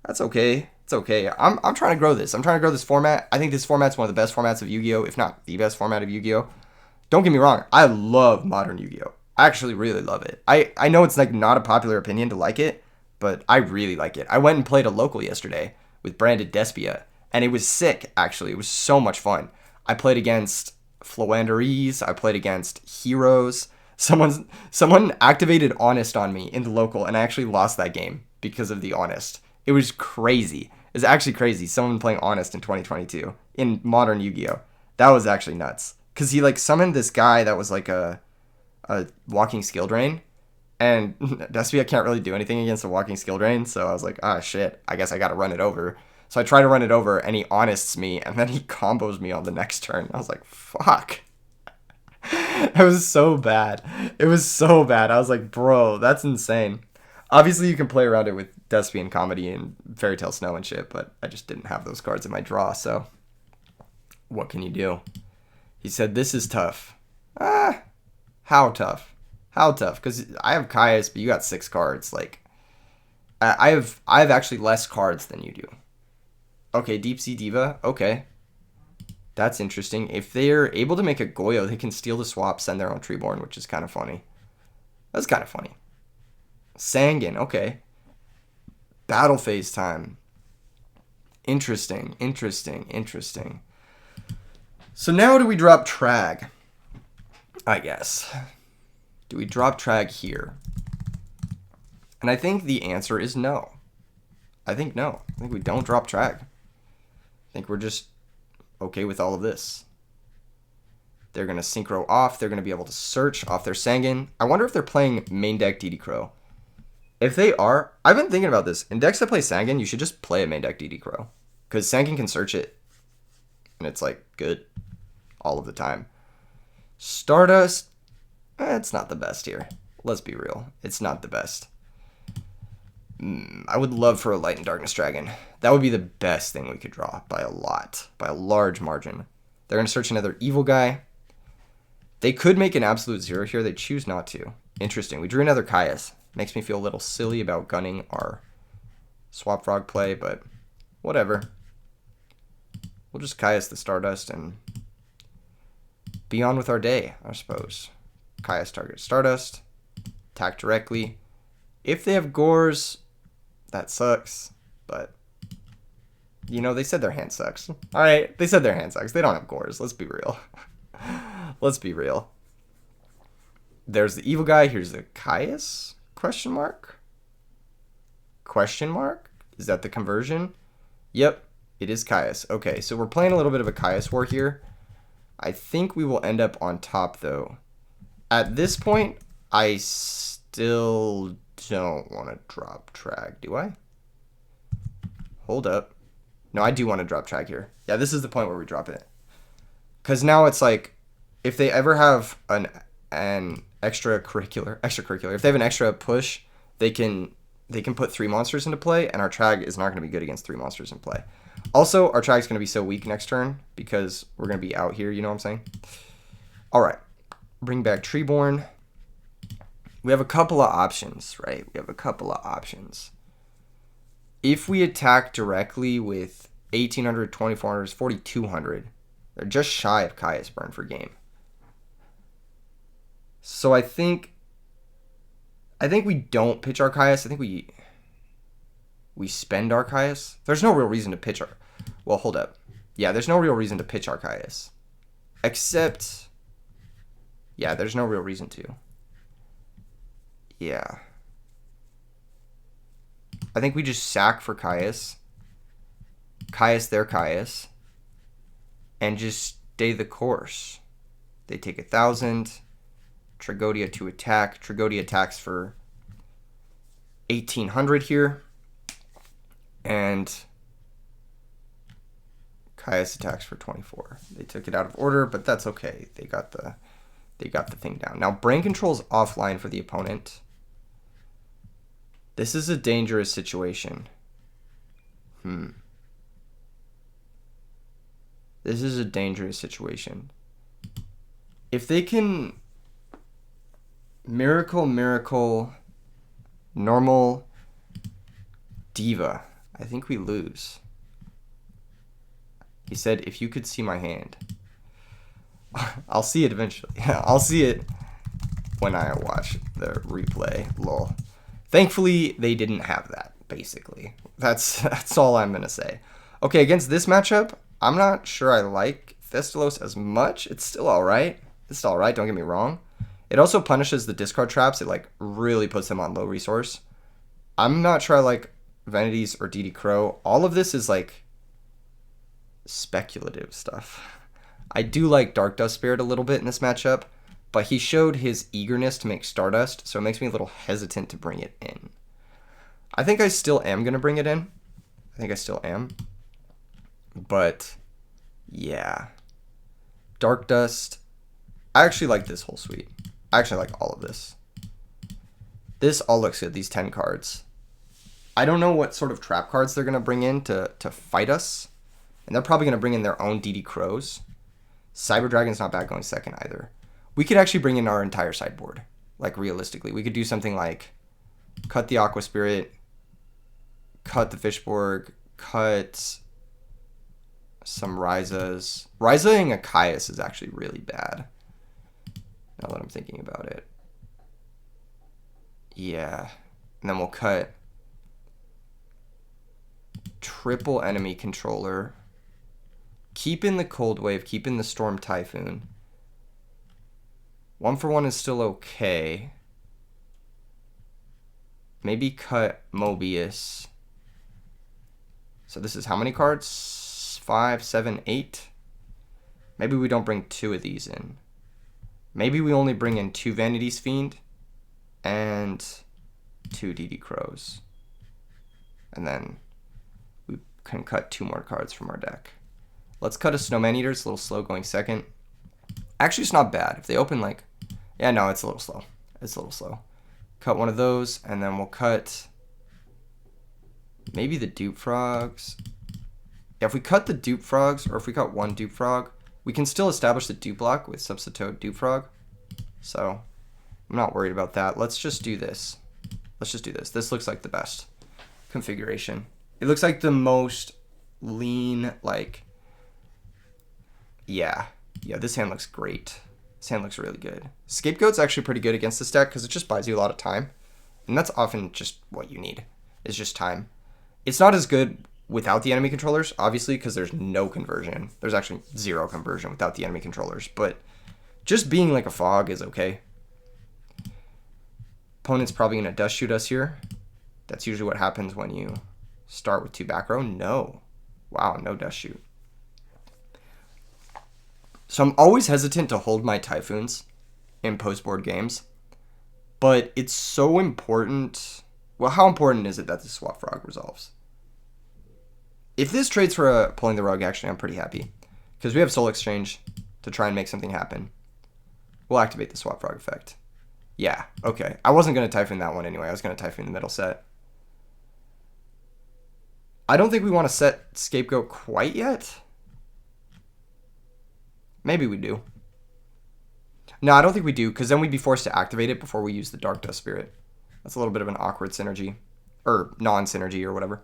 that's okay. It's okay. I'm trying to grow this. I'm trying to grow this format. I think this format's one of the best formats of Yu-Gi-Oh!, if not the best format of Yu-Gi-Oh! Don't get me wrong. I love modern Yu-Gi-Oh! I actually really love it. I know it's not a popular opinion to like it, but I really like it. I went and played a local yesterday with branded Despia, and it was sick, actually. It was so much fun. I played against Floanderies. I played against Heroes. Someone activated Honest on me in the local, and I actually lost that game because of the Honest. It was crazy. It was actually crazy. Someone playing Honest in 2022 in modern Yu-Gi-Oh! That was actually nuts. Because he summoned this guy that was like a walking skill drain. And Despia can't really do anything against a walking skill drain. So I was like, ah, shit. I guess I got to run it over. So I try to run it over, and he Honests me. And then he combos me on the next turn. I was like, fuck. It was so bad. I was like, bro, that's insane. Obviously, you can play around it with Despian Comedy and Fairy Tale Snow and shit, but I just didn't have those cards in my draw, so what can you do? He said, this is tough. How tough? Because I have Caius, but you got 6 cards. I have actually less cards than you do. Okay, Deep Sea Diva. Okay. That's interesting. If they're able to make a Goyo, they can steal the swap, send their own Treeborn, which is kind of funny. That's kind of funny. Sangan, okay. Battle phase time. Interesting, interesting, interesting. So now do we drop Trag? I guess. Do we drop Trag here? And I think the answer is no. I think no. I think we don't drop Trag. I think we're just okay with all of this. They're going to synchro off. They're going to be able to search off their Sangan. I wonder if they're playing main deck DD Crow. If they are, I've been thinking about this. In decks that play Sangan, you should just play a main deck DD Crow. Because Sangan can search it. And it's like good all of the time. Stardust, it's not the best here. Let's be real. It's not the best. I would love for a Light and Darkness Dragon. That would be the best thing we could draw by a lot. By a large margin. They're going to search another evil guy. They could make an absolute zero here. They choose not to. Interesting. We drew another Caius. Makes me feel a little silly about gunning our Swap Frog play, but whatever. We'll just Caius the Stardust and be on with our day, I suppose. Caius target Stardust. Attack directly. If they have Gores, that sucks, but you know, they said their hand sucks. Alright, they said their hand sucks. They don't have Gores. Let's be real. Let's be real. There's the evil guy. Here's the Caius? Question mark? Question mark? Is that the conversion? Yep, it is Caius. Okay, so we're playing a little bit of a Caius war here. I think we will end up on top, though. At this point, I still don't want to drop Trag, do I? Hold up. No, I do want to drop Trag here. Yeah, this is the point where we drop it. Because now it's like, if they ever have an extracurricular, if they have an extra push, they can put 3 monsters into play, and our Trag is not going to be good against 3 monsters in play. Also, our Trag is going to be so weak next turn because we're going to be out here, you know what I'm saying? All right, bring back Treeborn. We have a couple of options, right? We have a couple of options. If we attack directly with 1800, 2400, 4200, they're just shy of Caius burn for game. So I think we don't pitch our Caius. I think we spend our Caius. There's no real reason to pitch our... Well, hold up. Yeah, there's no real reason to pitch our Caius. Except... Yeah, there's no real reason to. Yeah. I think we just sack for Caius. Caius their Caius. And just stay the course. They take 1,000. Tragodia to attack. Tragodia attacks for 1,800 here. And Caius attacks for 24. They took it out of order, but that's okay. They got the thing down. Now brain control is offline for the opponent. This is a dangerous situation. This is a dangerous situation. If they can miracle, normal, diva, I think we lose. He said, if you could see my hand. I'll see it eventually. I'll see it when I watch the replay, lol. Thankfully, they didn't have that, basically. That's all I'm going to say. Okay, against this matchup, I'm not sure I like Thestalos as much. It's still alright. It's still alright, don't get me wrong. It also punishes the discard traps. It like really puts them on low resource. I'm not sure I like Vanities or DD Crow. All of this is like speculative stuff. I do like Dark Dust Spirit a little bit in this matchup, but he showed his eagerness to make Stardust, so it makes me a little hesitant to bring it in. I think I still am going to bring it in. I think I still am. But, yeah. Dark Dust. I actually like this whole suite. I actually like all of this. This all looks good, these 10 cards. I don't know what sort of trap cards they're going to bring in to fight us. And they're probably going to bring in their own DD Crows. Cyber Dragon's not bad going second either. We could actually bring in our entire sideboard. Like, realistically. We could do something like cut the Aqua Spirit, cut the Fishborg, cut some Ryzas. Ryza-ing a Caius is actually really bad, now that I'm thinking about it. Yeah. And then we'll cut triple enemy controller. Keep in the Cold Wave, keep in the Storm Typhoon. 1-for-1 is still okay. Maybe cut Mobius. So this is how many cards? 5, 7, 8? Maybe we don't bring 2 of these in. Maybe we only bring in 2 Vanity's Fiend and 2 DD Crows. And then we can cut 2 more cards from our deck. Let's cut a Snowman Eater. It's a little slow going second. Actually, it's not bad. If they open like... Yeah, no, it's a little slow. It's a little slow. Cut one of those, and then we'll cut maybe the Dupe Frogs. Yeah, if we cut the Dupe Frogs, or if we cut one Dupe Frog, we can still establish the Dupe block with Substitute Dupe Frog. So I'm not worried about that. Let's just do this. Let's just do this. This looks like the best configuration. It looks like the most lean, like... Yeah, this hand looks great. This hand looks really good. Scapegoat's actually pretty good against this deck because it just buys you a lot of time. And that's often just what you need, is just time. It's not as good without the enemy controllers, obviously, because there's no conversion. There's actually 0 conversion without the enemy controllers. But just being like a fog is okay. Opponent's probably going to dust shoot us here. That's usually what happens when you start with 2 back row. No. Wow, no dust shoot. So I'm always hesitant to hold my Typhoons in post-board games, but it's so important. Well, how important is it that the Swap Frog resolves? If this trades for a Pulling the Rug, actually, I'm pretty happy, because we have Soul Exchange to try and make something happen. We'll activate the Swap Frog effect. Yeah, okay. I wasn't going to Typhoon that one anyway. I was going to Typhoon the middle set. I don't think we want to set Scapegoat quite yet. Maybe we do. No, I don't think we do, because then we'd be forced to activate it before we use the Dark Dust Spirit. That's a little bit of an awkward synergy. Or non-synergy or whatever.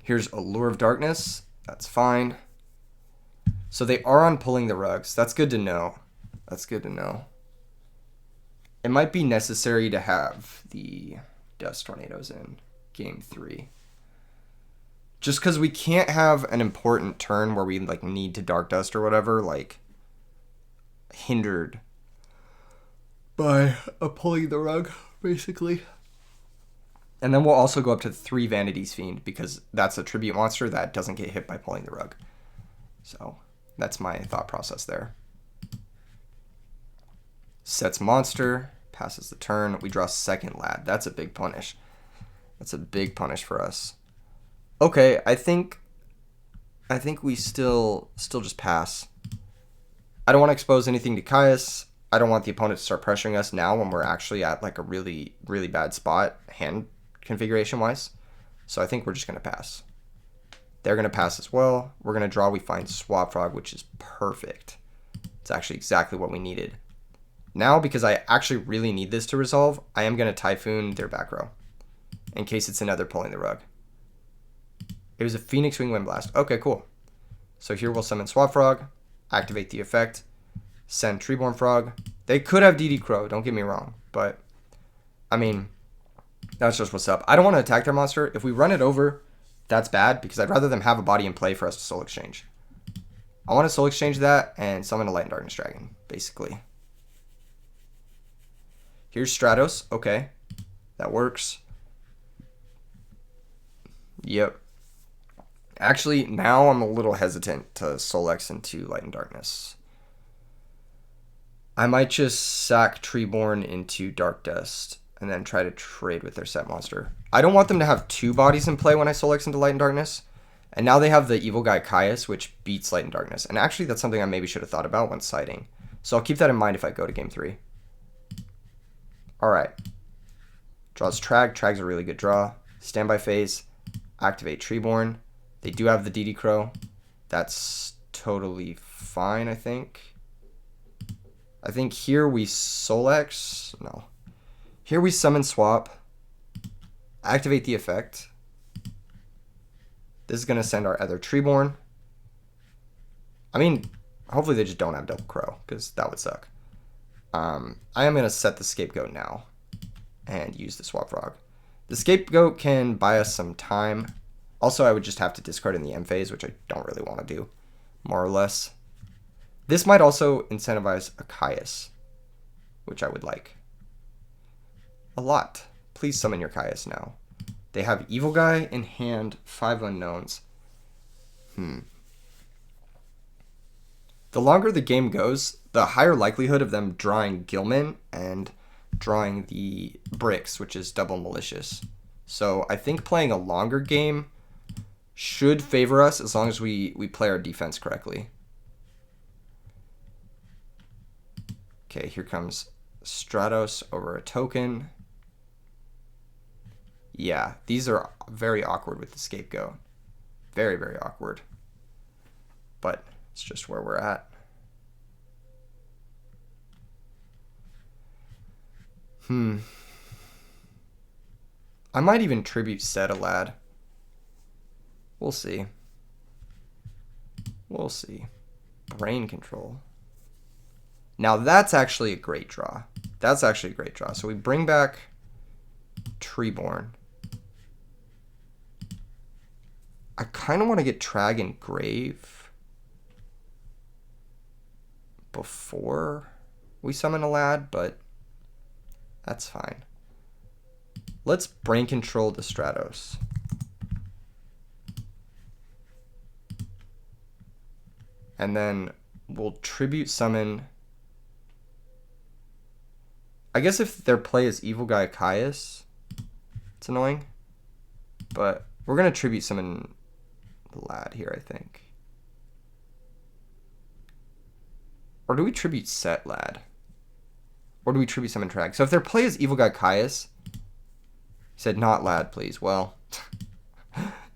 Here's Allure of Darkness. That's fine. So they are on Pulling the Rugs. That's good to know. That's good to know. It might be necessary to have the Dust Tornadoes in Game 3. Just because we can't have an important turn where we like need to Dark Dust or whatever, like hindered by a Pulling the Rug, basically. And then we'll also go up to 3 Vanity's Fiend because that's a tribute monster that doesn't get hit by Pulling the Rug. So that's my thought process there. Sets monster, passes the turn. We draw second lad. That's a big punish. That's a big punish for us. Okay, I think we still just pass. I don't want to expose anything to Caius. I don't want the opponent to start pressuring us now when we're actually at like a really, really bad spot hand configuration wise. So I think we're just going to pass. They're going to pass as well. We're going to draw. We find Swap Frog, which is perfect. It's actually exactly what we needed. Now, because I actually really need this to resolve, I am going to Typhoon their back row in case it's another Pulling the Rug. It was a Phoenix Wing Wind Blast. Okay, cool. So here we'll summon Swap Frog, activate the effect, send Treeborn Frog. They could have DD Crow, don't get me wrong, but I mean, that's just what's up. I don't want to attack their monster. If we run it over, that's bad because I'd rather them have a body in play for us to Soul Exchange. I want to Soul Exchange that and summon a Light and Darkness Dragon, basically. Here's Stratos. Okay, that works. Yep. Actually, now I'm a little hesitant to Soul X into Light and Darkness. I might just sack Treeborn into Dark Dust and then try to trade with their set monster. I don't want them to have 2 bodies in play when I Soul X into Light and Darkness. And now they have the evil guy Caius, which beats Light and Darkness. And actually, that's something I maybe should have thought about when siding. So I'll keep that in mind if I go to Game 3. Alright. Draws Trag. Trag's a really good draw. Standby phase. Activate Treeborn. They do have the DD Crow. That's totally fine, I think. I think here we Soul X. No. Here we summon Swap. Activate the effect. This is going to send our other Treeborn. I mean, Hopefully they just don't have double crow, because that would suck. I am going to set the scapegoat now and use the swap frog. The scapegoat can buy us some time. Also, I would just have to discard in the end phase, which I don't really want to do, more or less. This might also incentivize a Caius, which I would like a lot. Please summon your Caius now. They have Evil Guy in hand, 5 unknowns. The longer the game goes, the higher likelihood of them drawing Gilman and drawing the bricks, which is double malicious. So I think playing a longer game should favor us as long as we play our defense correctly. Okay, here comes Stratos over a token. Yeah, these are very awkward with the scapegoat. Very, very awkward. But it's just where we're at. I might even tribute set a lad. We'll see. We'll see. Brain control. Now that's actually a great draw. That's actually a great draw. So we bring back Treeborn. I kind of want to get Trag and Grave before we summon a lad, but that's fine. Let's brain control the Stratos. And then we'll tribute summon. I guess if their play is Evil Guy Caius, it's annoying. But we're going to tribute summon the lad here, I think. Or do we tribute set lad? Or do we tribute summon Trag? So if their play is Evil Guy Caius, said not lad, please. Well,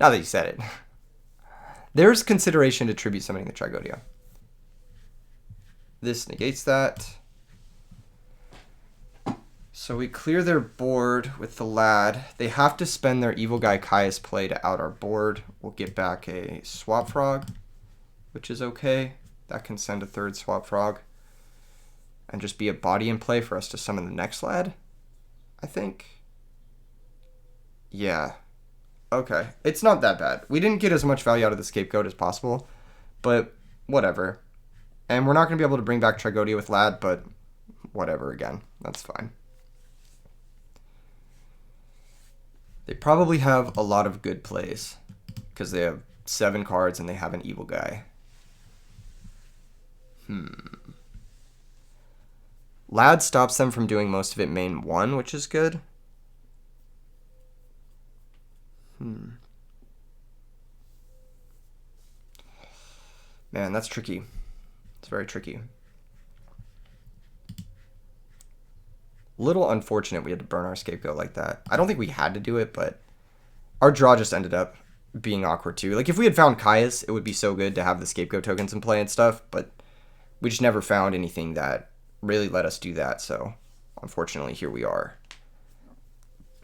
now that you said it. There's consideration to tribute summoning the Tragodia. This negates that. So we clear their board with the lad. They have to spend their Evil Guy Caius play to out our board. We'll get back a swap frog, which is okay. That can send a third swap frog. And just be a body in play for us to summon the next lad, I think. Yeah. Okay. It's not that bad. We didn't get as much value out of the scapegoat as possible, but whatever. And we're not going to be able to bring back Tragodia with lad, but whatever again. That's fine. They probably have a lot of good plays because they have 7 cards and they have an Evil Guy. Lad stops them from doing most of it main 1, which is good. Man, that's tricky. It's very tricky. Little unfortunate we had to burn our scapegoat like that. I don't think we had to do it, but our draw just ended up being awkward too. Like if we had found Caius, it would be so good to have the scapegoat tokens in play and stuff, but we just never found anything that really let us do that. So unfortunately, here we are.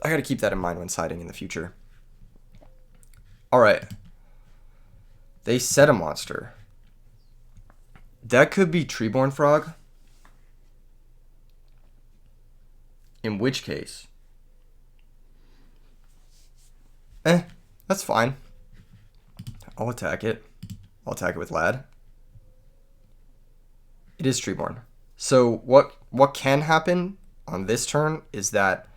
I got to keep that in mind when siding in the future. All right. They set a monster. That could be Treeborn Frog. In which case, that's fine. I'll attack it. I'll attack it with lad. It is Treeborn. So what can happen on this turn is that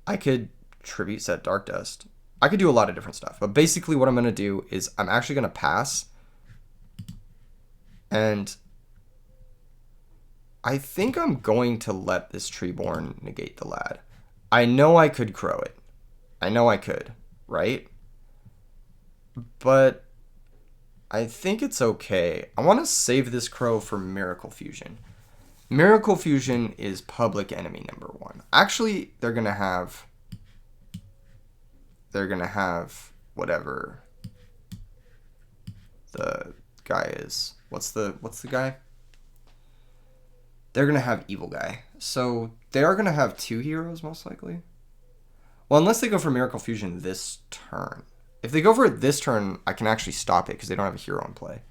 I could tribute set Dark Dust. I could do a lot of different stuff, but basically what I'm going to do is I'm actually going to pass, and I think I'm going to let this Treeborn negate the lad. I know I could crow it. I know I could, right? But I think it's okay. I want to save this crow for Miracle Fusion. Miracle Fusion is public enemy number 1. Actually, they're going to have whatever the guy is. What's the guy? They're going to have Evil Guy. So they are going to have 2 heroes, most likely. Well, unless they go for Miracle Fusion this turn. If they go for it this turn, I can actually stop it because they don't have a hero in play.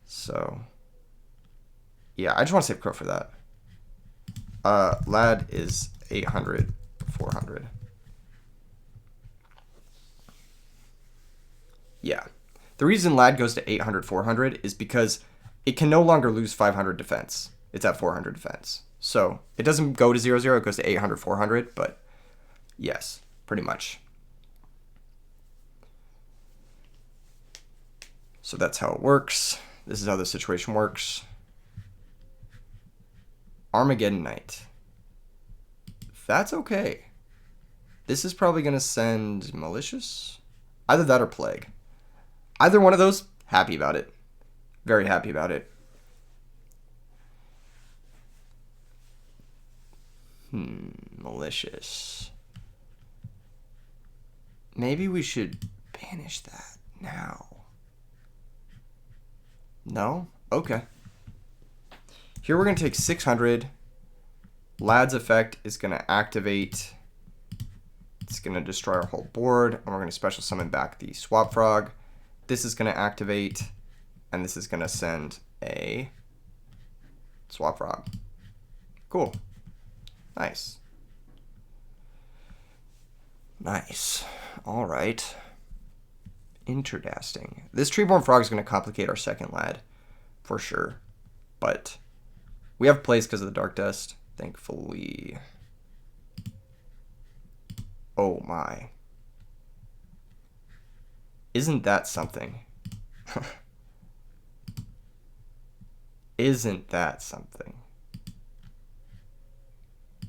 So, yeah, I just want to save crow for that. Lad is 800, 400. Yeah. The reason Lad goes to 800, 400 is because it can no longer lose 500 defense. It's at 400 defense. So it doesn't go to 0, 0. It goes to 800, 400. But yes, pretty much. So that's how it works. This is how the situation works. Armageddon Knight. That's okay. This is probably going to send Malicious. Either that or Plague. Either one of those, happy about it. Very happy about it. Malicious. Maybe we should banish that now. No? Okay. Here we're going to take 600. Lad's effect is going to activate. It's going to destroy our whole board. And we're going to special summon back the Swap Frog. This is going to activate. And this is going to send a Swap Frog. Cool. Nice. Nice. All right. Interesting. This Treeborn Frog is going to complicate our second Lad. For sure. But we have plays because of the Dark Dust. Thankfully. Oh my. Isn't that something? Isn't that something?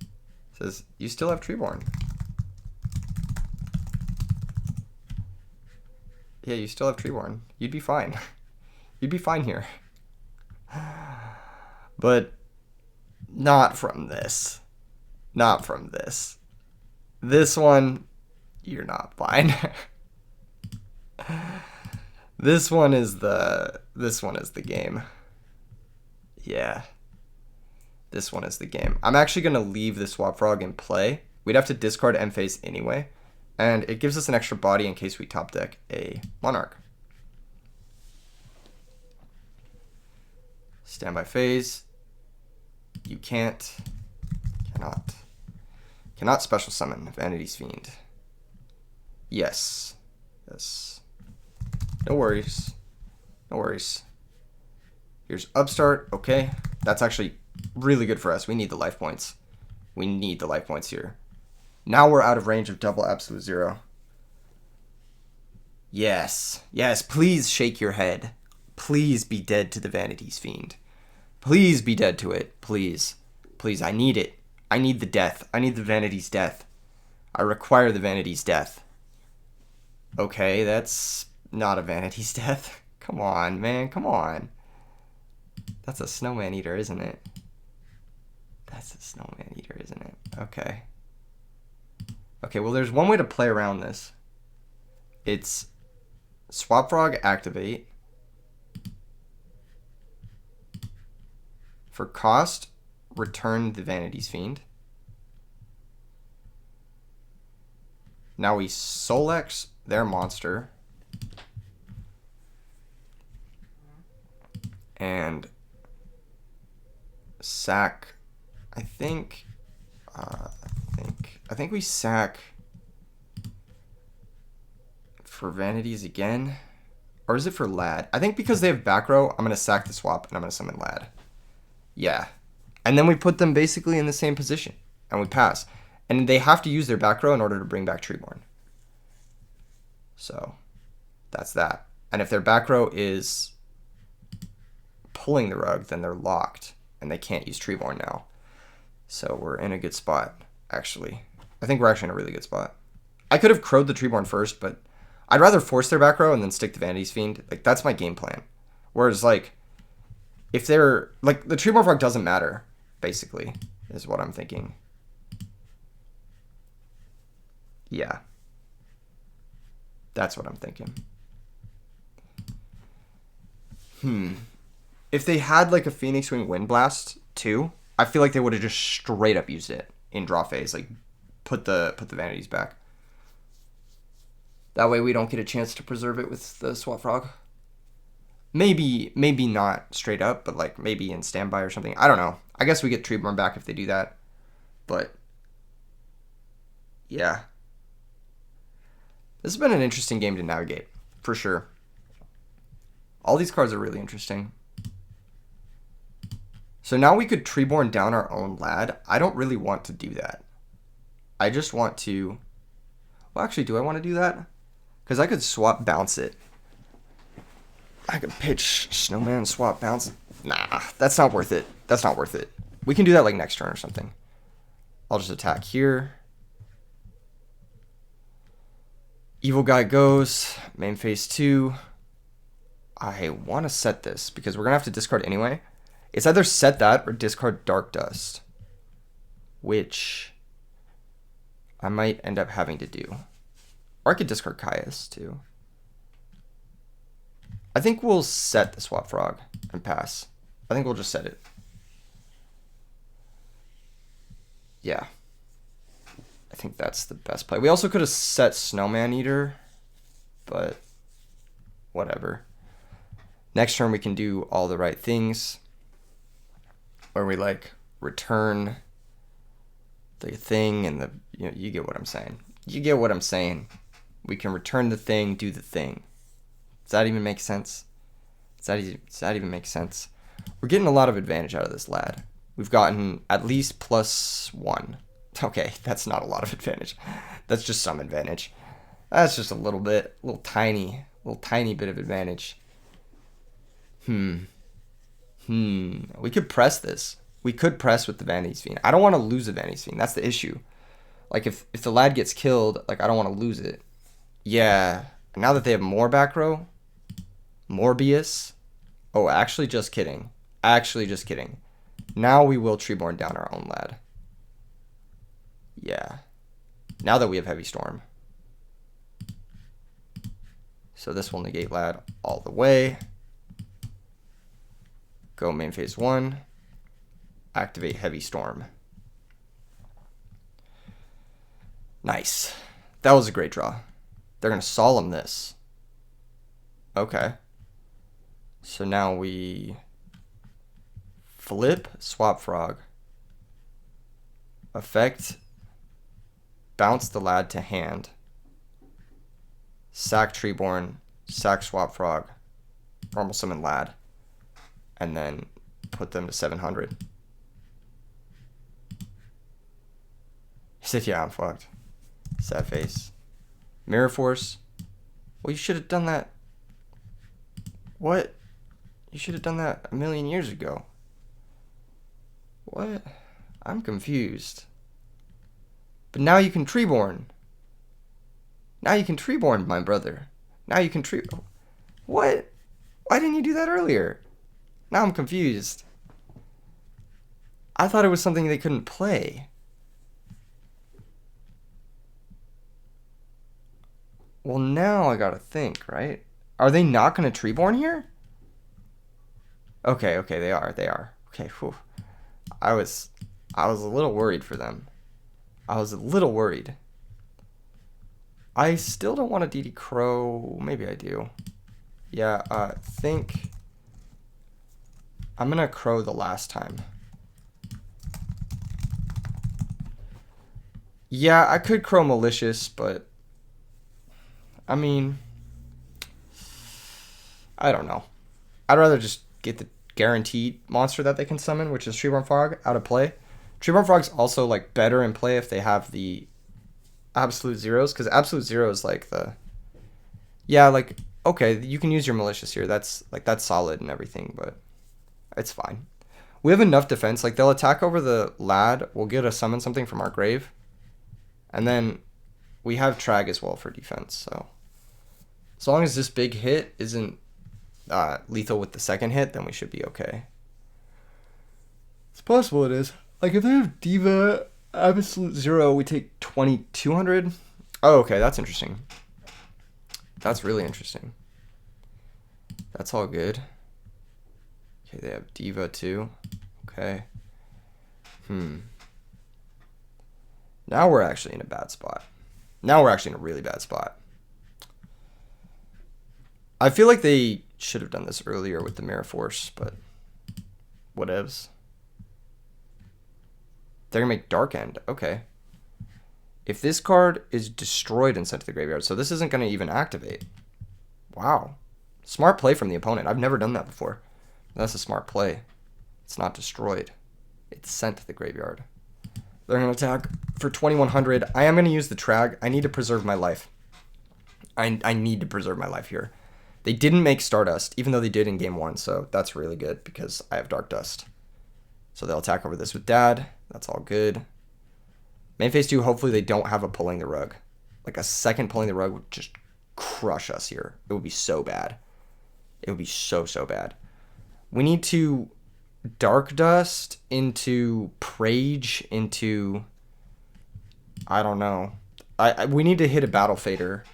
It says, you still have Treeborn. Yeah, you still have Treeborn. You'd be fine. You'd be fine here. But not from this. Not from this. This one, you're not fine. This one is the game. Yeah. This one is the game. I'm actually going to leave the Swap Frog in play. We'd have to discard end phase anyway. And it gives us an extra body in case we top deck a Monarch. Standby phase. You cannot special summon Vanity's Fiend. Yes. Yes. No worries. No worries. Here's Upstart. Okay. That's actually really good for us. We need the life points. We need the life points here. Now we're out of range of double absolute zero. Yes. Yes. Please shake your head. Please be dead to the Vanity's Fiend. Please be dead to it. Please. Please. I need it. I need the death. I need the Vanity's death. I require the Vanity's death. Okay, that's not a Vanity's death. Come on, man. Come on. That's a Snowman Eater, isn't it? That's a Snowman Eater, isn't it? Okay. Okay, well, there's one way to play around this. It's Swap Frog activate. For cost, return the Vanity's Fiend. Now we Solex their monster. And sack, I think we sack for Vanities again. Or is it for Lad? I think because they have back row, I'm going to sack the swap and I'm going to summon Lad. Yeah. And then we put them basically in the same position. And we pass. And they have to use their back row in order to bring back Treeborn. So, that's that. And if their back row is pulling the rug, then they're locked. And they can't use Treeborn now. So we're in a good spot, actually. I think we're actually in a really good spot. I could have crowed the Treeborn first, but I'd rather force their back row and then stick the Vanity's Fiend. Like, that's my game plan. Whereas, like, if they're... Like, the Treeborn Frog doesn't matter, basically, is what I'm thinking. Yeah. That's what I'm thinking. If they had, like, a Phoenix Wing Wind Blast, too, I feel like they would have just straight up used it in draw phase. Like, put the Vanities back. That way we don't get a chance to preserve it with the Swap Frog. Maybe not straight up, but like maybe in standby or something. I don't know. I guess we get Treeborn back if they do that. But yeah. This has been an interesting game to navigate, for sure. All these cards are really interesting. So now we could Treeborn down our own lad. I don't really want to do that. I just want to... Well, actually, do I want to do that? Because I could swap bounce it. I could pitch Snowman, swap bounce. Nah, that's not worth it. That's not worth it. We can do that like next turn or something. I'll just attack here. Evil guy goes. Main phase 2. I want to set this because we're going to have to discard anyway. It's either set that or discard Dark Dust, which I might end up having to do. Or I could discard Caius too. I think we'll set the Swap Frog and pass. I think we'll just set it. Yeah. I think that's the best play. We also could have set Snowman Eater, but whatever. Next turn we can do all the right things, where we like return the thing and the, you know, you get what I'm saying. You get what I'm saying. We can return the thing, do the thing. Does that even make sense? Does that even make sense? We're getting a lot of advantage out of this lad. We've gotten at least +1. Okay, that's not a lot of advantage. That's just some advantage. That's just a little bit, little tiny bit of advantage. We could press this. We could press with the Vanity's Fiend. I don't want to lose a Vanity's Fiend. That's the issue. Like, if the lad gets killed, like, I don't want to lose it. Yeah. Now that they have more back row, Morbius. Oh, actually, just kidding. Actually, just kidding. Now we will Treeborn down our own lad. Yeah. Now that we have Heavy Storm. So this will negate lad all the way. Go main phase 1. Activate Heavy Storm. Nice. That was a great draw. They're going to solemn this. Okay. So now we flip Swap Frog. Effect. Bounce the lad to hand. Sack Treeborn. Sack Swap Frog. Normal summon lad. And then put them to 700. He said, yeah, I'm fucked. Sad face. Mirror Force. Well, you should have done that. What? You should have done that a million years ago. What? I'm confused. But now you can Treeborn. Now you can Treeborn, my brother. Now you can What? Why didn't you do that earlier? Now I'm confused. I thought it was something they couldn't play. Well, now I gotta think, right? Are they not gonna Treeborn here? Okay, they are. Okay, whew. I was a little worried for them. I was a little worried. I still don't want to DD Crow. Maybe I do. Yeah, think I'm gonna Crow the last time. Yeah, I could Crow Malicious, but I mean, I don't know. I'd rather just get the guaranteed monster that they can summon, which is Treeborn Frog, out of play. Treeborn Frog's also like better in play if they have the absolute zeros, because absolute zero is like the, yeah, like, okay, you can use your Malicious here. That's solid and everything, but it's fine. We have enough defense. Like, they'll attack over the lad. We'll get a summon something from our grave. And then we have Trag as well for defense. So as long as this big hit isn't lethal with the second hit, then we should be okay. It's possible it is. Like, if they have Diva absolute zero, we take 2200. Oh, okay, that's interesting. That's really interesting. That's all good. Okay, they have Diva too. Okay. Now we're actually in a bad spot. Now we're actually in a really bad spot. I feel like they Should have done this earlier with the Mirror Force, but whatevs. They're going to make Dark End. Okay. If this card is destroyed and sent to the graveyard, so this isn't going to even activate. Wow. Smart play from the opponent. I've never done that before. That's a smart play. It's not destroyed. It's sent to the graveyard. They're going to attack for 2100. I am going to use the Trag. I need to preserve my life. I need to preserve my life here. They didn't make Stardust, even though they did in game 1, so that's really good because I have Dark Dust. So they'll attack over this with Dad. That's all good. Main phase 2, hopefully they don't have a Pulling the Rug. Like a second Pulling the Rug would just crush us here. It would be so bad. It would be so bad. We need to Dark Dust into Prage into... I don't know. We need to hit a Battle Fader.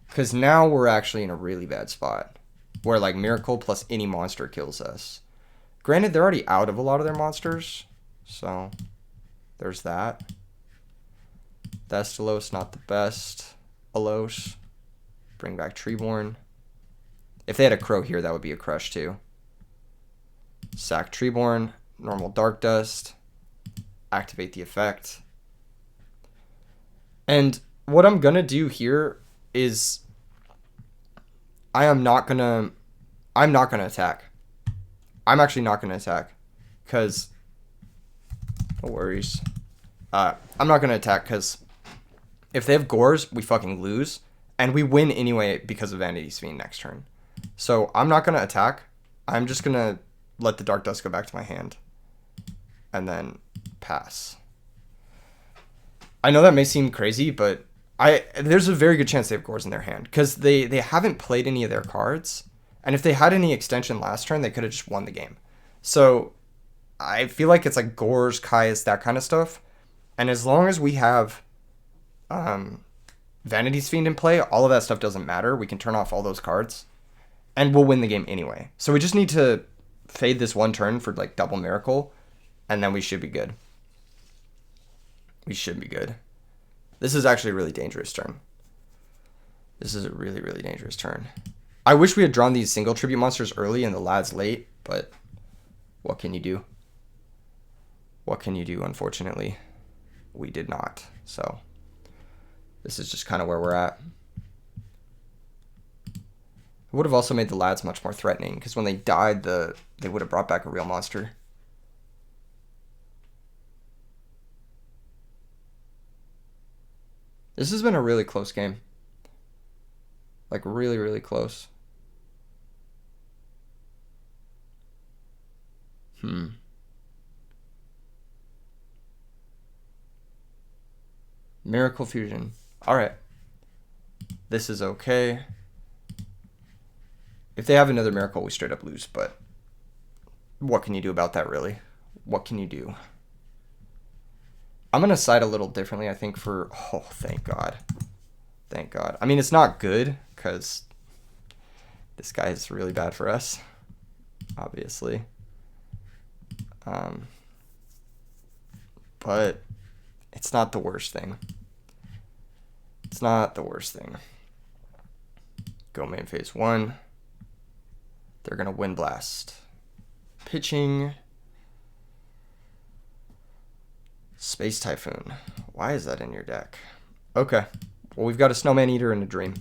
Because now we're actually in a really bad spot. Where like Miracle plus any monster kills us. Granted, they're already out of a lot of their monsters. So, there's that. Thestalos, not the best. Alos. Bring back Treeborn. If they had a Crow here, that would be a crush too. Sack Treeborn. Normal Dark Dust. Activate the effect. And what I'm going to do here is I'm not going to attack. I'm actually not going to attack because no worries. I'm not going to attack because if they have Gores, we fucking lose and we win anyway because of Vanity's Fiend next turn. So I'm not going to attack. I'm just going to let the Dark Dust go back to my hand and then pass. I know that may seem crazy, but there's a very good chance they have Gores in their hand because they haven't played any of their cards. And if they had any extension last turn, they could have just won the game. So I feel like it's like Gores, Kai's, that kind of stuff. And as long as we have Vanity's Fiend in play, all of that stuff doesn't matter. We can turn off all those cards and we'll win the game anyway. So we just need to fade this one turn for like double Miracle and then we should be good. We should be good. This is actually a really dangerous turn. This is a really, really dangerous turn. I wish we had drawn these single tribute monsters early and the lads late, but what can you do? What can you do? Unfortunately, we did not. So this is just kind of where we're at. I would have also made the lads much more threatening because when they died, they would have brought back a real monster. This has been a really close game. Like really, really close. Miracle Fusion. Alright. This is okay. If they have another Miracle, we straight up lose, but what can you do about that, really? What can you do? I'm going to side a little differently, I think, for... Oh, thank God. Thank God. I mean, it's not good, because this guy is really bad for us, obviously. But it's not the worst thing. It's not the worst thing. Go main phase 1. They're going to Wind Blast. Pitching... Space Typhoon. Why is that in your deck? Okay. Well, we've got a Snowman Eater and a Dream.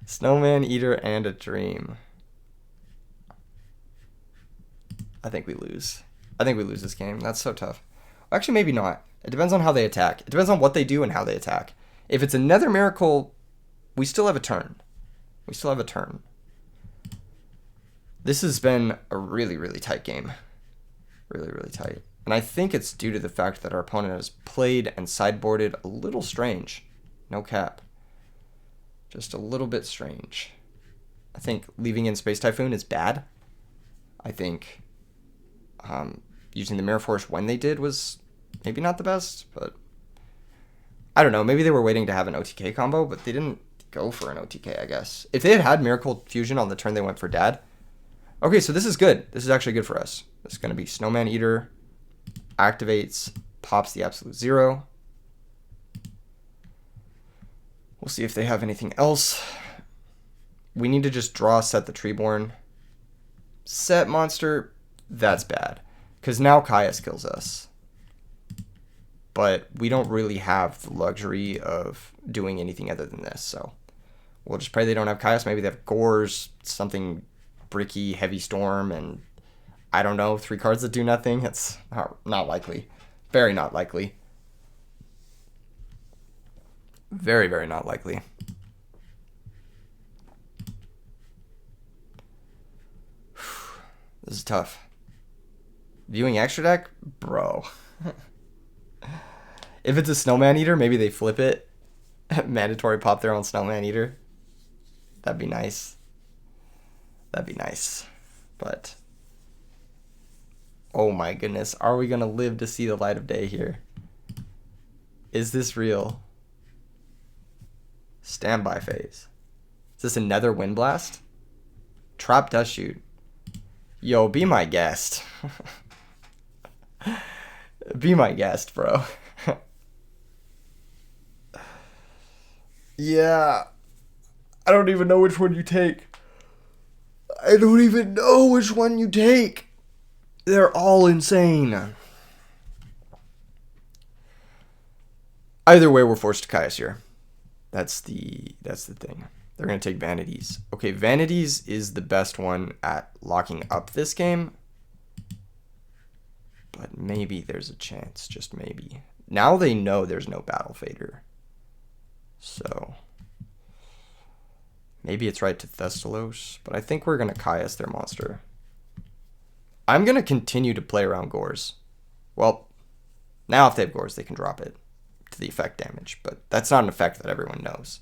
Snowman Eater and a Dream. I think we lose. I think we lose this game. That's so tough. Actually, maybe not. It depends on how they attack. It depends on what they do and how they attack. If it's another Miracle, we still have a turn. We still have a turn. This has been a really, really tight game. Really, really tight. And I think it's due to the fact that our opponent has played and sideboarded a little strange. No cap. Just a little bit strange. I think leaving in Space Typhoon is bad. I think using the Mirror Force when they did was maybe not the best, but I don't know. Maybe they were waiting to have an OTK combo, but they didn't go for an OTK, I guess. If they had had Miracle Fusion on the turn they went for Dad. Okay, so this is good. This is actually good for us. This is going to be Snowman Eater. Activates, pops the Absolute Zero. We'll see if they have anything else. We need to just draw, set the Treeborn. Set monster, that's bad. Because now Caius kills us. But we don't really have the luxury of doing anything other than this, so we'll just pray they don't have Caius. Maybe they have Gores, something bricky, heavy storm, and I don't know, 3 cards that do nothing. It's not likely. Very not likely. Very, very not likely. This is tough. Viewing extra deck? Bro. If it's a Snowman Eater, maybe they flip it. Mandatory pop their own Snowman Eater. That'd be nice. That'd be nice. But, oh my goodness. Are we going to live to see the light of day here? Is this real? Standby phase. Is this another Wind Blast? Trap Dust Shoot. Yo, be my guest. Be my guest, bro. Yeah. I don't even know which one you take. I don't even know which one you take. They're all insane. Either way, we're forced to Caius here. That's the thing. They're going to take Vanities. Okay, Vanities is the best one at locking up this game. But maybe there's a chance, just maybe. Now they know there's no Battle Fader. So, maybe it's right to Thestalos, but I think we're going to Caius their monster. I'm going to continue to play around Gores. Well, now if they have Gores, they can drop it to the effect damage, but that's not an effect that everyone knows.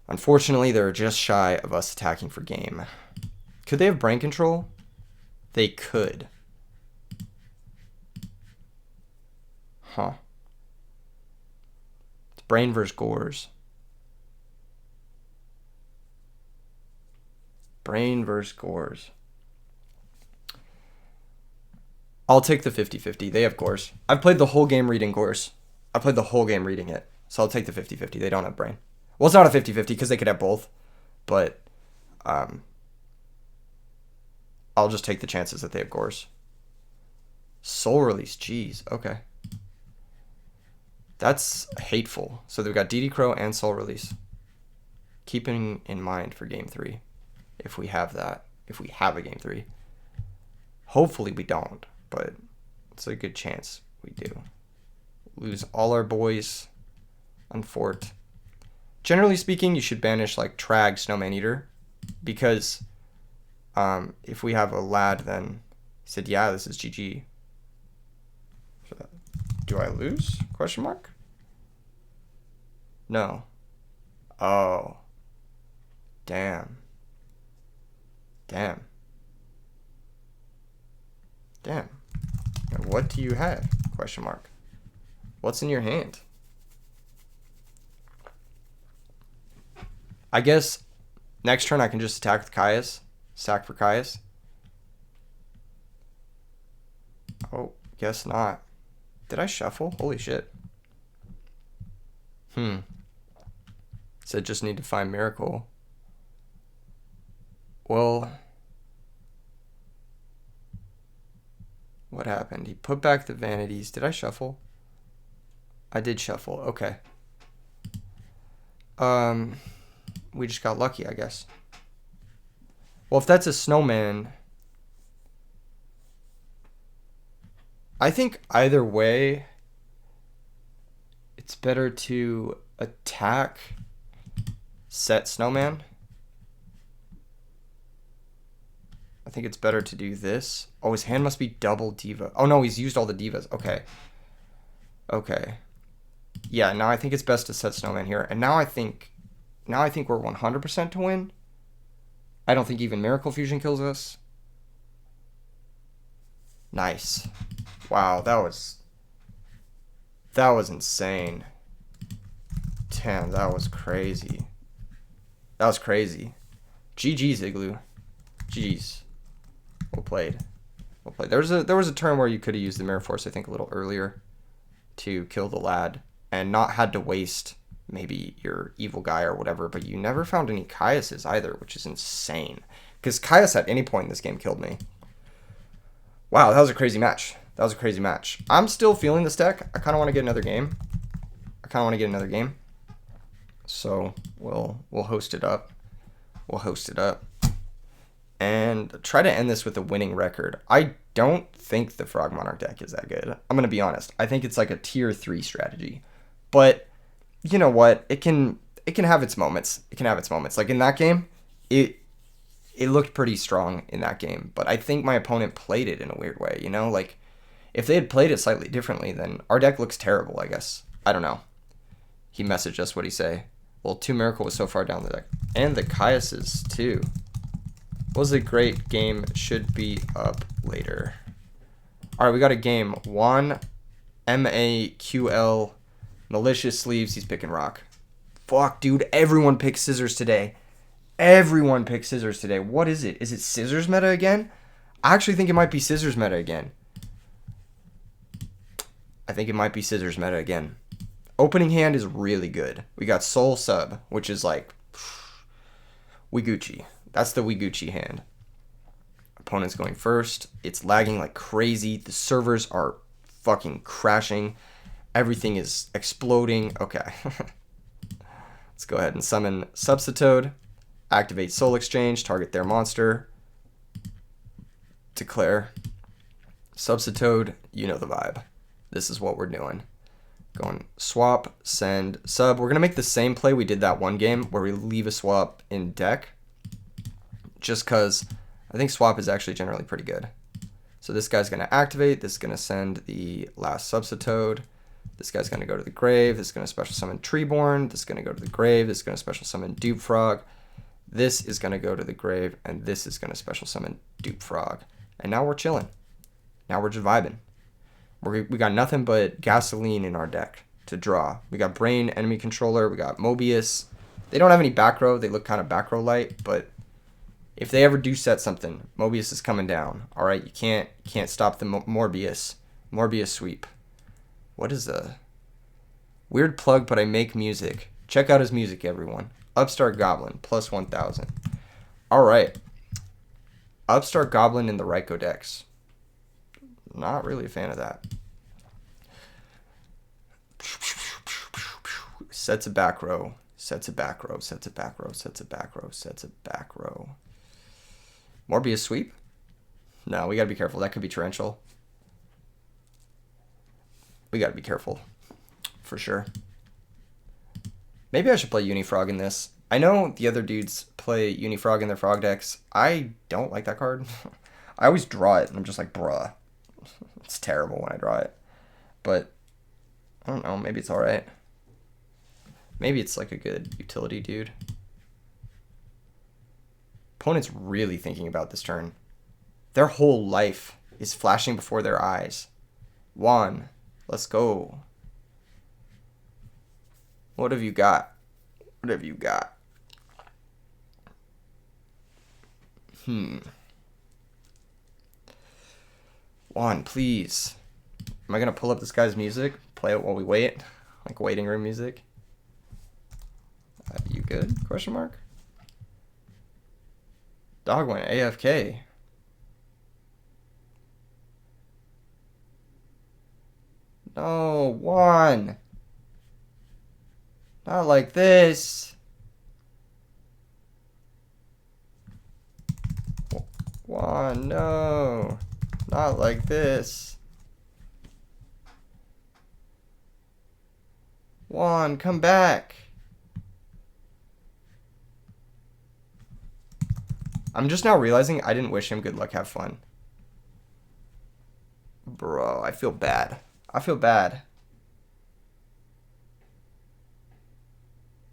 Unfortunately, they're just shy of us attacking for game. Could they have brain control? They could. Huh. It's brain versus Gores. Brain versus Gores. I'll take the 50-50. They have Gores. I've played the whole game reading Gores. I played the whole game reading it. So I'll take the 50-50. They don't have brain. Well, it's not a 50-50 because they could have both. But I'll just take the chances that they have Gores. Soul Release. Jeez. Okay. That's hateful. So they've got DD Crow and Soul Release. Keeping in mind for Game 3. If we have that. If we have a Game 3. Hopefully we don't. But it's a good chance we do. Lose all our boys on Fort. Generally speaking, you should banish like Trag, Snowman Eater. Because if we have a lad, then he said, yeah, this is GG. Do I lose? Question mark? No. Oh. Damn. Damn. Damn. What do you have? Question mark. What's in your hand? I guess next turn I can just attack with Caius. Sack for Caius. Oh, guess not. Did I shuffle? Holy shit. Said just need to find Miracle. Well, what happened? He put back the Vanities. Did I shuffle? I did shuffle. Okay. We just got lucky, I guess. Well, if that's a Snowman, I think either way, it's better to attack, set Snowman. I think it's better to do this. Oh, his hand must be double Diva. Oh no, he's used all the Divas. Okay. Okay. Yeah, now I think it's best to set Snowman here. And now I think we're 100% to win. I don't think even Miracle Fusion kills us. Nice. Wow, that was insane. Damn, that was crazy. That was crazy. GG's, Igloo. GG's. Well played. Well played. There was a turn where you could have used the Mirror Force, I think, a little earlier to kill the lad and not had to waste maybe your evil guy or whatever, but you never found any Caiuses either, which is insane. Because Caius at any point in this game killed me. Wow, that was a crazy match. That was a crazy match. I'm still feeling this deck. I kind of want to get another game. So we'll host it up. And try to end this with a winning record. I don't think the Frog Monarch deck is that good. I'm going to be honest. I think it's like a tier 3 strategy. But you know what? It can have its moments. Like in that game, it looked pretty strong in that game. But I think my opponent played it in a weird way, you know? Like if they had played it slightly differently, then our deck looks terrible, I guess. I don't know. He messaged us, what'd he say? Well, 2 Miracle was so far down the deck. And the Caiuses, too. Was a great game. Should be up later. Alright, we got a game. Juan, MAQL, Malicious Sleeves. He's picking rock. Fuck, dude. Everyone picks scissors today. What is it? Is it scissors meta again? I actually think it might be scissors meta again. Opening hand is really good. We got Soul Sub, which is like Wiguchi. That's the Wiguchi hand. Opponent's going first. It's lagging like crazy. The servers are fucking crashing. Everything is exploding. Okay. Let's go ahead and summon Substitute. Activate Soul Exchange. Target their monster. Declare. Substitute. You know the vibe. This is what we're doing. Going swap, send, sub. We're going to make the same play we did that one game where we leave a swap in deck. Just because I think swap is actually generally pretty good. So this guy's going to activate. This is going to send the last Substitute. This guy's going to go to the grave. This is going to special summon Treeborn. This is going to go to the grave. This is going to special summon Dupe Frog. This is going to go to the grave. And this is going to special summon Dupe Frog. And now we're chilling. Now we're just vibing. We got nothing but gasoline in our deck to draw. We got Brain, Enemy Controller. We got Mobius. They don't have any back row. They look kind of back row light, but if they ever do set something, Mobius is coming down. All right, you can't stop the Morbius sweep. What is a weird plug? But I make music. Check out his music, everyone. Upstart Goblin plus 1,000. All right, Upstart Goblin in the Ryko decks. Not really a fan of that. Sets a back row. Morbius sweep? No, we gotta be careful. That could be torrential. We gotta be careful. For sure. Maybe I should play Unifrog in this. I know the other dudes play Unifrog in their frog decks. I don't like that card. I always draw it and I'm just like, bruh. It's terrible when I draw it. But I don't know, maybe it's alright. Maybe it's like a good utility dude. Opponent's really thinking about this turn. Their whole life is flashing before their eyes. Juan, let's go. What have you got? Juan, please. Am I going to pull up this guy's music? Play it while we wait? Like waiting room music? You good? Question mark? Dog went AFK. No, Juan. Not like this. Juan, no. Not like this. Juan, come back. I'm just now realizing I didn't wish him good luck, have fun. Bro, I feel bad.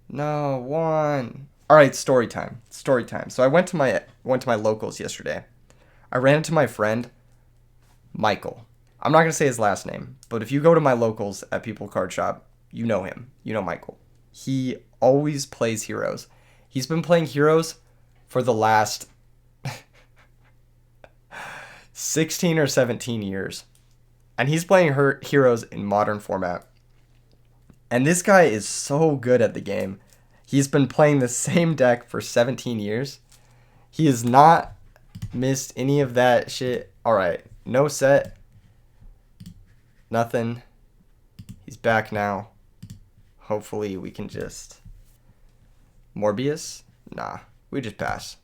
No, Juan. All right, story time. So I went to my locals yesterday. I ran into my friend Michael. I'm not going to say his last name, but if you go to my locals at People Card Shop, you know him. You know Michael. He always plays Heroes. He's been playing Heroes for the last 16 or 17 years. And he's playing Heroes in modern format. And this guy is so good at the game. He's been playing the same deck for 17 years. He has not missed any of that shit. All right, no set. Nothing. He's back now. Hopefully we can just... Morbius? Nah, we just pass.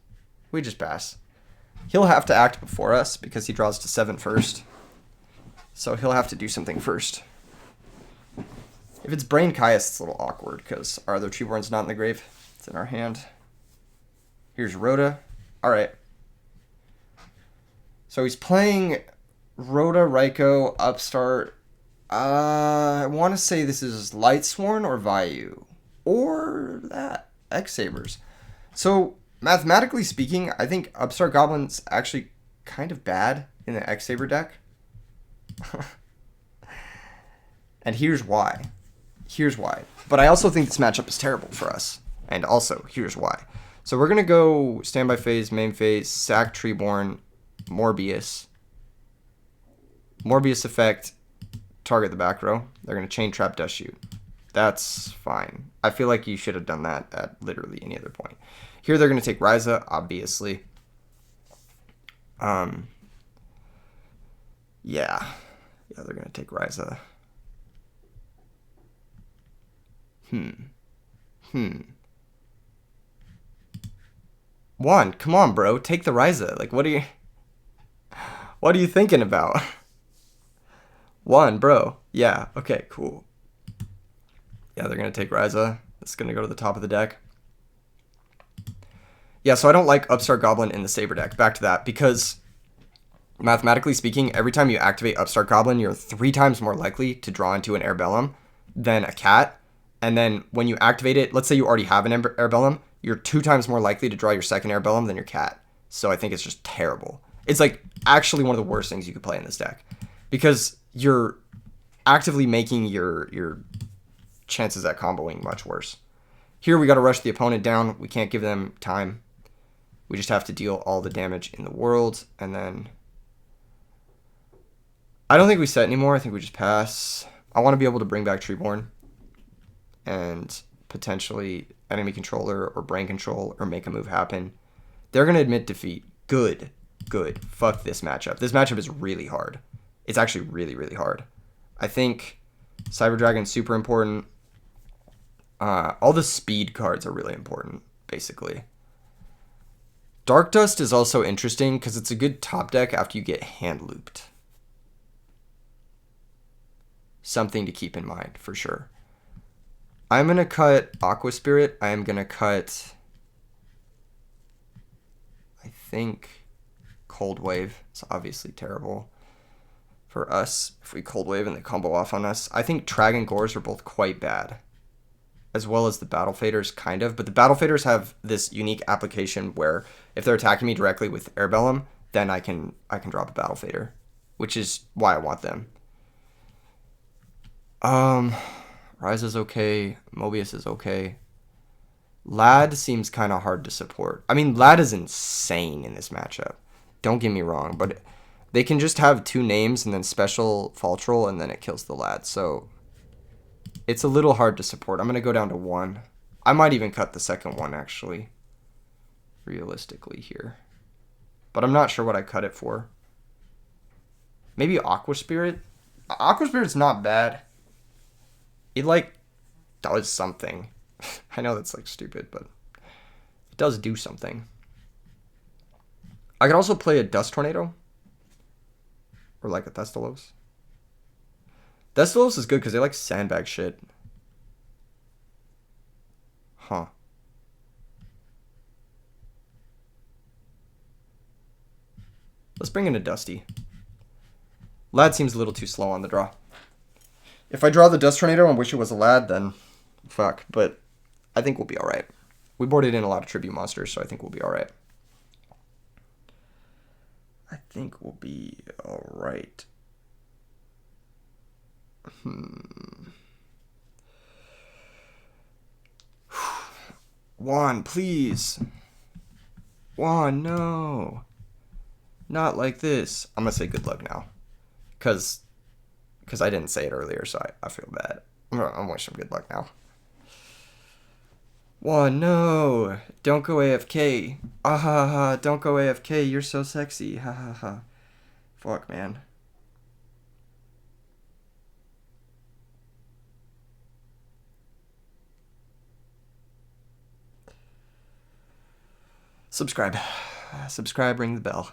We just pass. He'll have to act before us because he draws to 7 first. So he'll have to do something first. If it's Brain Caius, it's a little awkward because our other Treeborn's not in the grave. It's in our hand. Here's Rhoda. All right. So he's playing Rhoda, Raikou, Upstart. I want to say this is Lightsworn or Vayu. Or that. X-Sabers. So, mathematically speaking, I think Upstart Goblin's actually kind of bad in the X-Saber deck. And here's why. Here's why. But I also think this matchup is terrible for us. And also, here's why. So we're going to go standby phase, main phase, sack Treeborn, Morbius. Morbius effect, target the back row. They're going to chain trap Dust Shoot. That's fine. I feel like you should have done that at literally any other point. Here they're going to take Ryza, obviously. Yeah, they're going to take Ryza. One, come on, bro. Take the Ryza. Like, what are you thinking about? One, bro. Yeah, okay, cool. Yeah, they're going to take Ryza. It's going to go to the top of the deck. Yeah, so I don't like Upstart Goblin in the Saber deck. Back to that, because mathematically speaking, every time you activate Upstart Goblin, you're 3 times more likely to draw into an Airbellum than a cat. And then when you activate it, let's say you already have an Airbellum, you're 2 times more likely to draw your second Airbellum than your cat. So I think it's just terrible. It's like actually one of the worst things you could play in this deck, because you're actively making your chances at comboing much worse. Here we got to rush the opponent down. We can't give them time. We just have to deal all the damage in the world. And then I don't think we set anymore. I think we just pass. I want to be able to bring back Treeborn and potentially enemy controller or brain control or make a move happen. They're going to admit defeat. Good. Fuck this matchup. This matchup is really hard. It's actually really, really hard. I think Cyber Dragon's super important. All the speed cards are really important, basically. Dark Dust is also interesting because it's a good top deck after you get hand looped. Something to keep in mind, for sure. I'm going to cut Aqua Spirit. I am going to cut, I think, Cold Wave. It's obviously terrible for us if we Cold Wave and they combo off on us. I think Trag and Gores are both quite bad, as well as the Battle Faders, kind of. But the Battle Faders have this unique application where if they're attacking me directly with Airbellum, then I can drop a Battle Fader, which is why I want them. Ryza's okay. Mobius is okay. Lad seems kind of hard to support. I mean, Lad is insane in this matchup. Don't get me wrong, but they can just have 2 names and then special Fall Troll, and then it kills the Lad. So it's a little hard to support. I'm going to go down to 1. I might even cut the second one, actually, realistically here. But I'm not sure what I cut it for. Maybe Aqua Spirit? Aqua Spirit's not bad. It, like, does something. I know that's, like, stupid, but it does do something. I could also play a Dust Tornado. Or, like, a Thestalos. Thestalos is good because they, like, sandbag shit. Huh. Let's bring in a Dusty. Lad seems a little too slow on the draw. If I draw the Dust Tornado and wish it was a Lad, then fuck. But I think we'll be alright. We boarded in a lot of tribute monsters, so I think we'll be alright. I think we'll be alright. Juan, please. Juan, no. Not like this. I'm going to say good luck now. Because I didn't say it earlier, so I feel bad. I'm wishing him good luck now. One, no. Don't go AFK. Ah ha ha. Don't go AFK. You're so sexy. Ha ha ha. Fuck, man. Subscribe. Subscribe, ring the bell.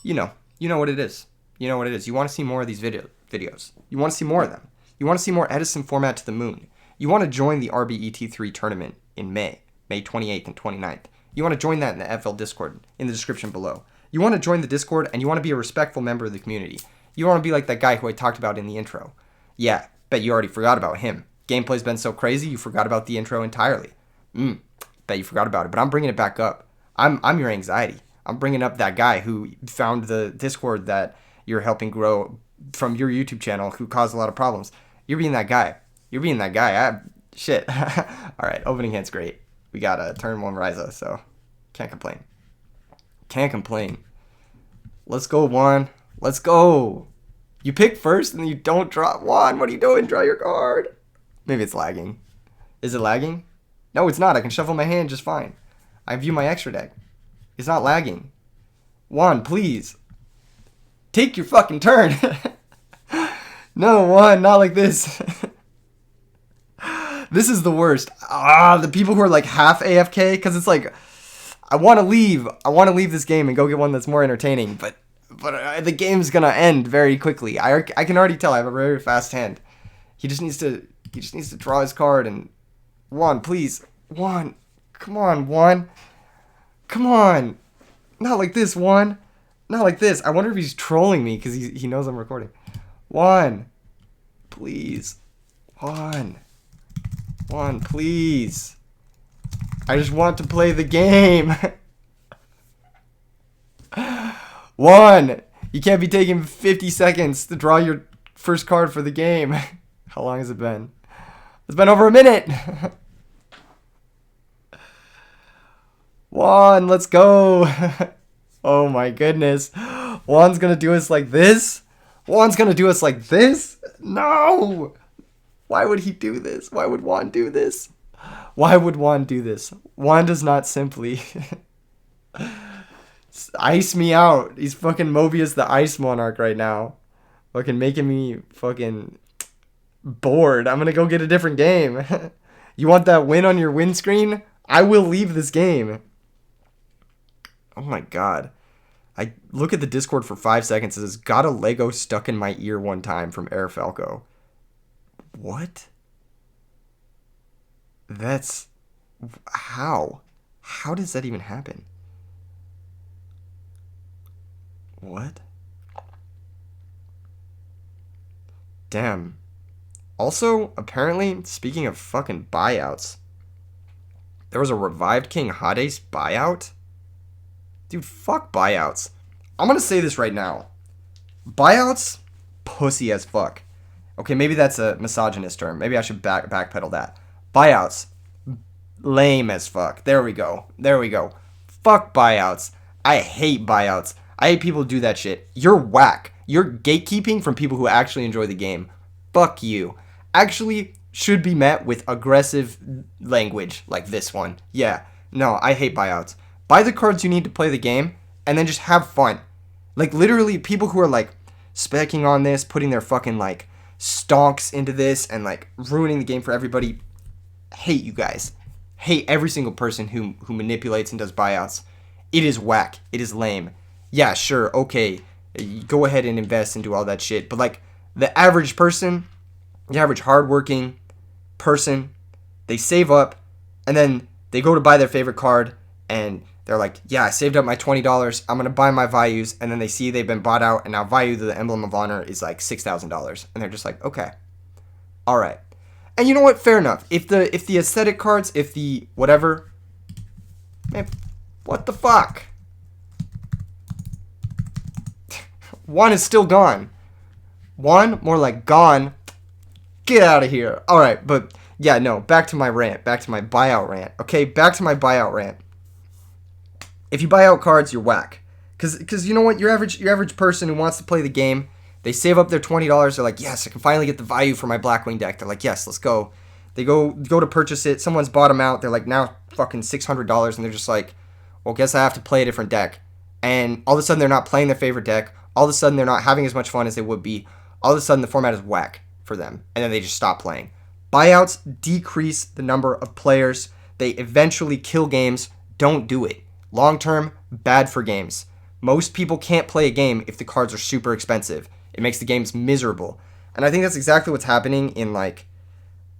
You know what it is. You know what it is. You want to see more of these videos. You want to see more of them. You want to see more Edison format to the moon. You want to join the RBET3 tournament in May 28th and 29th. You want to join that in the FL Discord in the description below. You want to join the Discord and you want to be a respectful member of the community. You want to be like that guy who I talked about in the intro. Yeah, bet you already forgot about him. Gameplay's been so crazy you forgot about the intro entirely. Bet you forgot about it, but I'm bringing it back up. I'm your anxiety. I'm bringing up that guy who found the Discord that you're helping grow from your YouTube channel who caused a lot of problems. You're being that guy. You're being that guy. Shit. All right, opening hand's great. We got a turn 1 Ryza, so can't complain. Can't complain. Let's go, Juan. Let's go. You pick first and you don't draw. Juan, what are you doing? Draw your card. Maybe it's lagging. Is it lagging? No, it's not. I can shuffle my hand just fine. I view my extra deck. It's not lagging. Juan, please. Take your fucking turn. No, Juan, not like this. This is the worst. The people who are like half AFK, because it's like, I want to leave. I want to leave this game and go get one that's more entertaining, but the game's gonna end very quickly. I can already tell. I have a very fast hand. He just needs to draw his card and Juan, please. Juan, come on, Juan. Come on. Not like this, Juan. Not like this. I wonder if he's trolling me because he knows I'm recording. Juan, please. Juan, please. I just want to play the game. Juan, you can't be taking 50 seconds to draw your first card for the game. How long has it been? It's been over a minute. Juan, let's go. Oh my goodness. Juan's gonna do us like this? Juan's gonna do us like this? No! Why would he do this? Why would Juan do this? Why would Juan do this? Juan does not simply ice me out. He's fucking Mobius the Ice Monarch right now. Fucking making me fucking bored. I'm gonna go get a different game. You want that win on your win screen? I will leave this game. Oh my god. I look at the Discord for 5 seconds. It says, got a Lego stuck in my ear one time from Air Falco. What? That's... How? How does that even happen? What? Damn. Also, apparently, speaking of fucking buyouts, there was a Revived King Hades buyout? Dude, fuck buyouts. I'm gonna say this right now. Buyouts, pussy as fuck. Okay, maybe that's a misogynist term. Maybe I should backpedal that. Buyouts, lame as fuck. There we go. There we go. Fuck buyouts. I hate buyouts. I hate people who do that shit. You're whack. You're gatekeeping from people who actually enjoy the game. Fuck you. Actually should be met with aggressive language like this one. Yeah. No, I hate buyouts. Buy the cards you need to play the game, and then just have fun. Like, literally, people who are, like, specking on this, putting their fucking, like, stonks into this, and, like, ruining the game for everybody, hate you guys. Hate every single person who manipulates and does buyouts. It is whack. It is lame. Yeah, sure, okay, go ahead and invest and do all that shit, but, like, the average person, the average hardworking person, they save up, and then they go to buy their favorite card, and they're like, yeah, I saved up my $20. I'm going to buy my Buyouts. And then they see they've been bought out. And now Buyou, the Emblem of Honor, is like $6,000. And they're just like, okay. All right. And you know what? Fair enough. If the aesthetic cards, if the whatever. Man, what the fuck? One is still gone. One, more like gone. Get out of here. All right. But yeah, no. Back to my rant. Back to my buyout rant. Okay. Back to my buyout rant. If you buy out cards, you're whack. Cause you know what? Your average person who wants to play the game, They save up their $20. They're like, yes, I can finally get the value for my Blackwing deck. They're like, yes, let's go. They go to purchase it. Someone's bought them out. They're like, now fucking $600. And they're just like, well, guess I have to play a different deck. And all of a sudden, they're not playing their favorite deck. All of a sudden, they're not having as much fun as they would be. All of a sudden, the format is whack for them. And then they just stop playing. Buyouts decrease the number of players. They eventually kill games. Don't do it. Long term, bad for games. Most people can't play a game if the cards are super expensive. It makes the games miserable. And I think that's exactly what's happening in like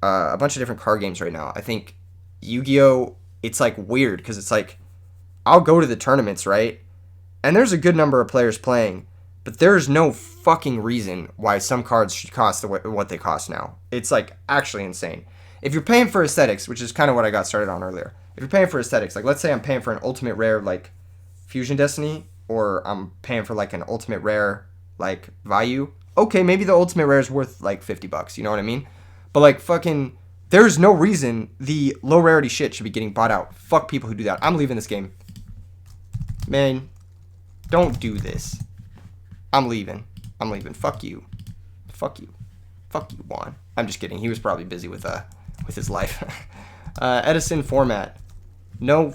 a bunch of different card games right now. I think Yu-Gi-Oh, it's like weird because it's like I'll go to the tournaments, right? And there's a good number of players playing, but there's no fucking reason why some cards should cost what they cost now. It's like actually insane. If you're paying for aesthetics, which is kind of what I got started on earlier. If you're paying for aesthetics, like let's say I'm paying for an ultimate rare like Fusion Destiny, or I'm paying for like an ultimate rare like Vayu. Okay, maybe the ultimate rare is worth like $50, you know what I mean? But like fucking there's no reason the low rarity shit should be getting bought out. Fuck people who do that. I'm leaving this game. Man, don't do this. I'm leaving. Fuck you. Fuck you, Juan. I'm just kidding. He was probably busy with his life. Edison format. No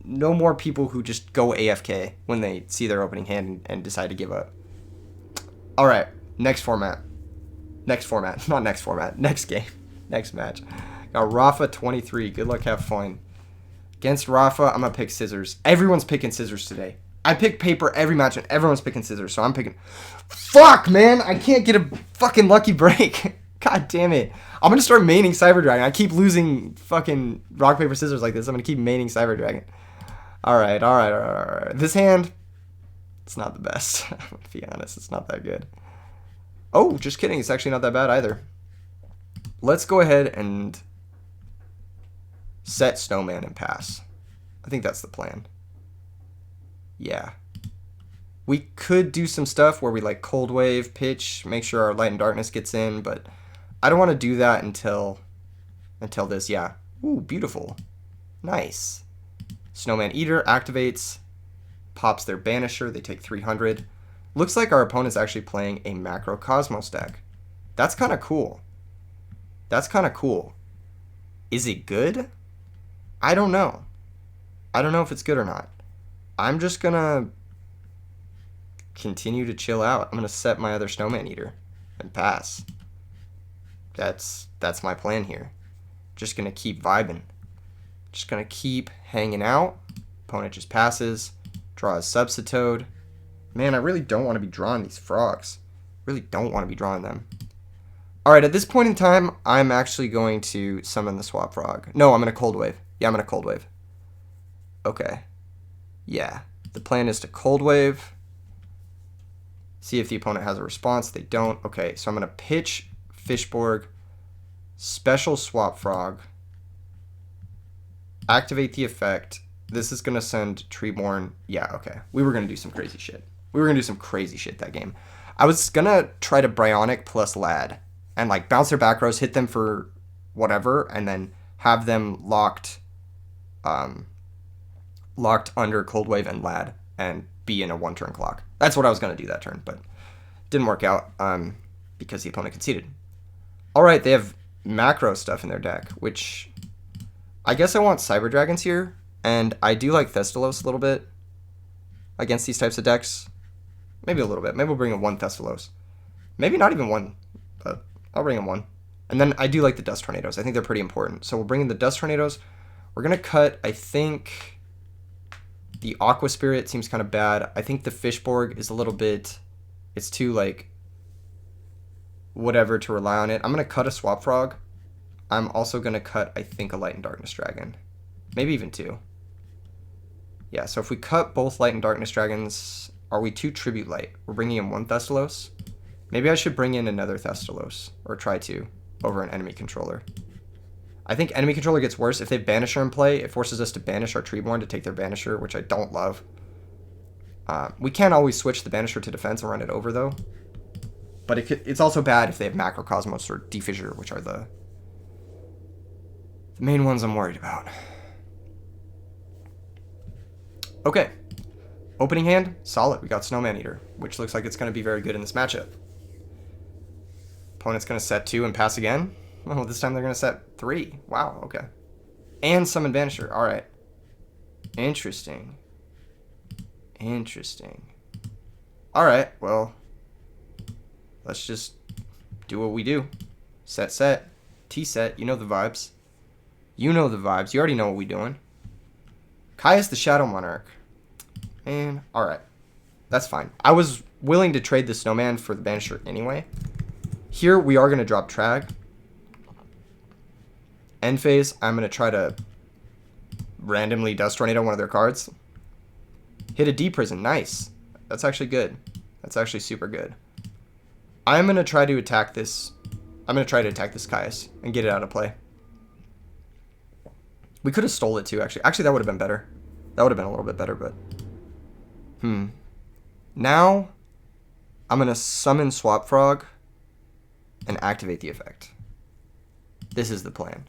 more people who just go AFK when they see their opening hand and decide to give up. All right, next format. Next game. Next match. Got Rafa 23. Good luck, have fun. Against Rafa, I'm gonna pick scissors. Everyone's picking scissors today. I pick paper every match and everyone's picking scissors, so I'm picking... Fuck, man! I can't get a fucking lucky break. God damn it. I'm gonna start maining Cyber Dragon. I keep losing fucking rock, paper, scissors like this. I'm gonna keep maining Cyber Dragon. Alright. This hand, it's not the best. I'm gonna be honest, it's not that good. Oh, just kidding. It's actually not that bad either. Let's go ahead and set Snowman and pass. I think that's the plan. Yeah. We could do some stuff where we like Cold Wave, pitch, make sure our Light and Darkness gets in, but I don't want to do that until this. Yeah. Ooh, beautiful. Nice. Snowman Eater activates, pops their Banisher. They take 300. Looks like our opponent's actually playing a Macro Cosmos deck. That's kind of cool. Is it good? I don't know. I don't know if it's good or not. I'm just going to continue to chill out. I'm going to set my other Snowman Eater and pass. That's my plan here. Just going to keep vibing. Just going to keep hanging out. Opponent just passes. Draws Substitoad. Man, I really don't want to be drawing these frogs. Really don't want to be drawing them. Alright, at this point in time, I'm actually going to summon the Swap Frog. No, I'm going to Cold Wave. Yeah, I'm going to Cold Wave. Okay. Yeah. The plan is to Cold Wave. See if the opponent has a response. They don't. Okay, so I'm going to pitch Fishborg. Special Swap Frog. Activate the effect. This is going to send Treeborn. Yeah, okay. We were going to do some crazy shit. That game. I was going to try to Bryonic plus Lad. And like bounce their back rows, hit them for whatever, and then have them locked under Cold Wave and Lad and be in a 1-turn clock. That's what I was going to do that turn, but didn't work out because the opponent conceded. Alright, they have macro stuff in their deck, which I guess I want Cyber Dragons here, and I do like Thestalos a little bit against these types of decks. Maybe a little bit. Maybe we'll bring in one Thestalos. Maybe not even one, but I'll bring in one. And then I do like the Dust Tornadoes. I think they're pretty important. So we'll bring in the Dust Tornadoes. We're going to cut, I think, the Aqua Spirit seems kind of bad. I think the Fishborg is a little bit, it's too, like, whatever to rely on it. I'm going to cut a Swap Frog. I'm also going to cut, I think, a Light and Darkness Dragon. Maybe even two. Yeah, so if we cut both Light and Darkness Dragons, are we too Tribute Light? We're bringing in one Thestalos. Maybe I should bring in another Thestalos, or try to, over an enemy controller. I think enemy controller gets worse. If they have Banisher in play, it forces us to banish our Treeborn to take their Banisher, which I don't love. We can always switch the Banisher to defense and run it over, though. But it's also bad if they have Macrocosmos or Defissure, which are the main ones I'm worried about. Okay. Opening hand, solid. We got Snowman Eater, which looks like it's going to be very good in this matchup. Opponent's going to set 2 and pass again. Oh, this time they're going to set 3. Wow, okay. And Summon Banisher. All right. Interesting. Interesting. All right, well, let's just do what we do. Set. T-set. You know the vibes. You know the vibes. You already know what we're doing. Caius the Shadow Monarch. And, all right. That's fine. I was willing to trade the Snowman for the Banisher anyway. Here, we are going to drop Trag. End phase, I'm going to try to randomly Dust Tornado one of their cards. Hit a D-Prison. Nice. That's actually good. That's actually super good. I'm going to try to attack this. I'm going to try to attack this Caius and get it out of play. We could have stole it too, actually. Actually, that would have been better. That would have been a little bit better, but... Now, I'm going to summon Swap Frog and activate the effect. This is the plan.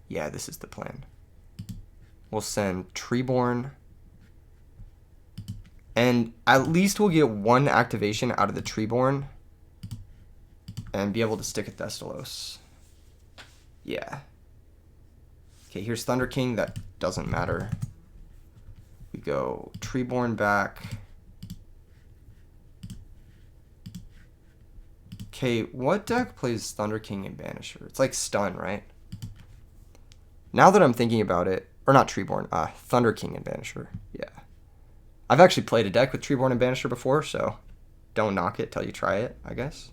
Yeah, this is the plan. We'll send Treeborn. And at least we'll get 1 activation out of the Treeborn. And be able to stick a Thestalos. Yeah. Okay, here's Thunder King. That doesn't matter. We go Treeborn back. Okay, what deck plays Thunder King and Banisher? It's like Stun, right? Now that I'm thinking about it, or not Treeborn, Thunder King and Banisher. Yeah. I've actually played a deck with Treeborn and Banisher before, so don't knock it till you try it, I guess.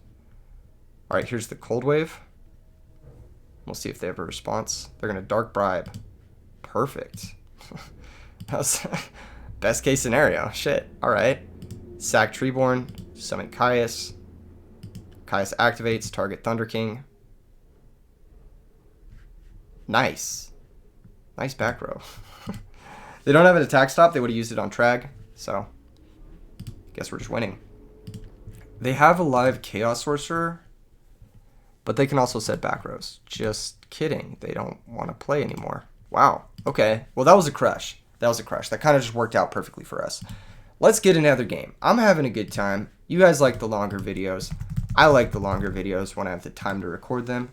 All right, here's the Cold Wave. We'll see if they have a response. They're going to Dark Bribe. Perfect. That was best case scenario. Shit. All right. Sack Treeborn. Summon Caius. Caius activates. Target Thunder King. Nice. Nice back row. They don't have an attack stop. They would have used it on Trag. So, guess we're just winning. They have a live Chaos Sorcerer. But they can also set back rows. Just kidding. They don't want to play anymore. Wow. Okay. Well, that was a crush. That was a crush. That kind of just worked out perfectly for us. Let's get another game. I'm having a good time. You guys like the longer videos. I like the longer videos when I have the time to record them.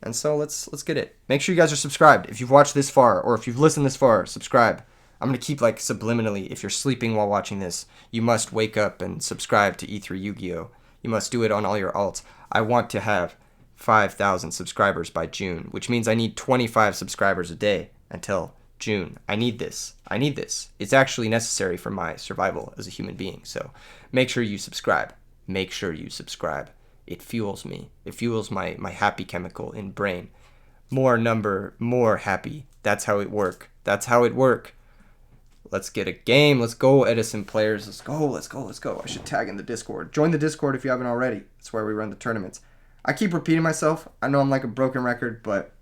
And so let's get it. Make sure you guys are subscribed. If you've watched this far, or if you've listened this far, subscribe. I'm going to keep like subliminally, if you're sleeping while watching this, you must wake up and subscribe to E3 Yu-Gi-Oh! You must do it on all your alts. I want to have 5,000 subscribers by June, which means I need 25 subscribers a day until June. I need this. I need this. It's actually necessary for my survival as a human being. So make sure you subscribe. Make sure you subscribe. It fuels me. It fuels my happy chemical in brain. More number, more happy. That's how it work. That's how it work. Let's get a game. Let's go, Edison players. Let's go. Let's go. Let's go. I should tag in the Discord. Join the Discord if you haven't already. That's where we run the tournaments. I keep repeating myself. I know I'm like a broken record, but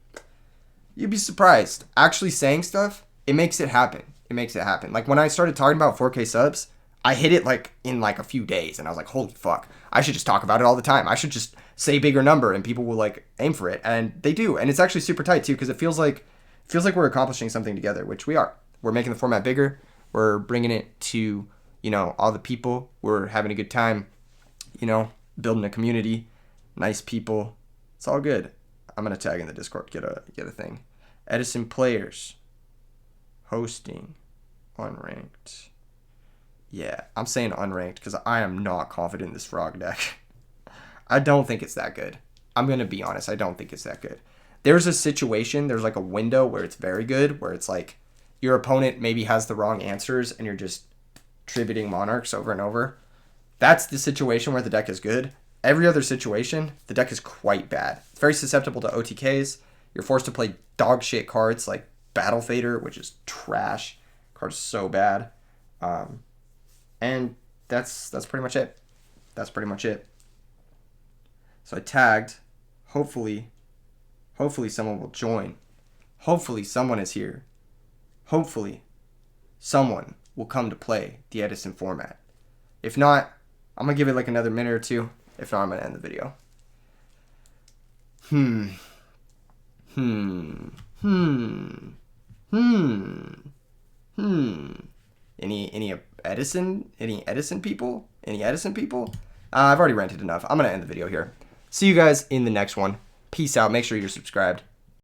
you'd be surprised. Actually saying stuff, it makes it happen. It makes it happen. Like when I started talking about 4K subs, I hit it like in like a few days, and I was like, holy fuck. I should just talk about it all the time. I should just say bigger number, and people will like aim for it, and they do. And it's actually super tight too, because it feels like we're accomplishing something together, which we are. We're making the format bigger. We're bringing it to, you know, all the people. We're having a good time, you know, building a community. Nice people. It's all good. I'm gonna tag in the Discord. Get a thing. Edison players. Hosting. Unranked. Yeah, I'm saying unranked because I am not confident in this frog deck. I don't think it's that good. I'm gonna be honest. I don't think it's that good. There's a situation. There's like a window where it's very good. Where it's like your opponent maybe has the wrong answers and you're just tributing monarchs over and over. That's the situation where the deck is good. Every other situation, the deck is quite bad. It's very susceptible to OTKs. You're forced to play dog shit cards like Battle Fader, which is trash. Card's so bad. And that's pretty much it. That's pretty much it. So I tagged. Hopefully someone will join. Hopefully someone is here. Hopefully someone will come to play the Edison format. If not, I'm going to give it like another minute or two. If not, I'm going to end the video. Edison? Any Edison people? Any Edison people? I've already ranted enough. I'm going to end the video here. See you guys in the next one. Peace out. Make sure you're subscribed.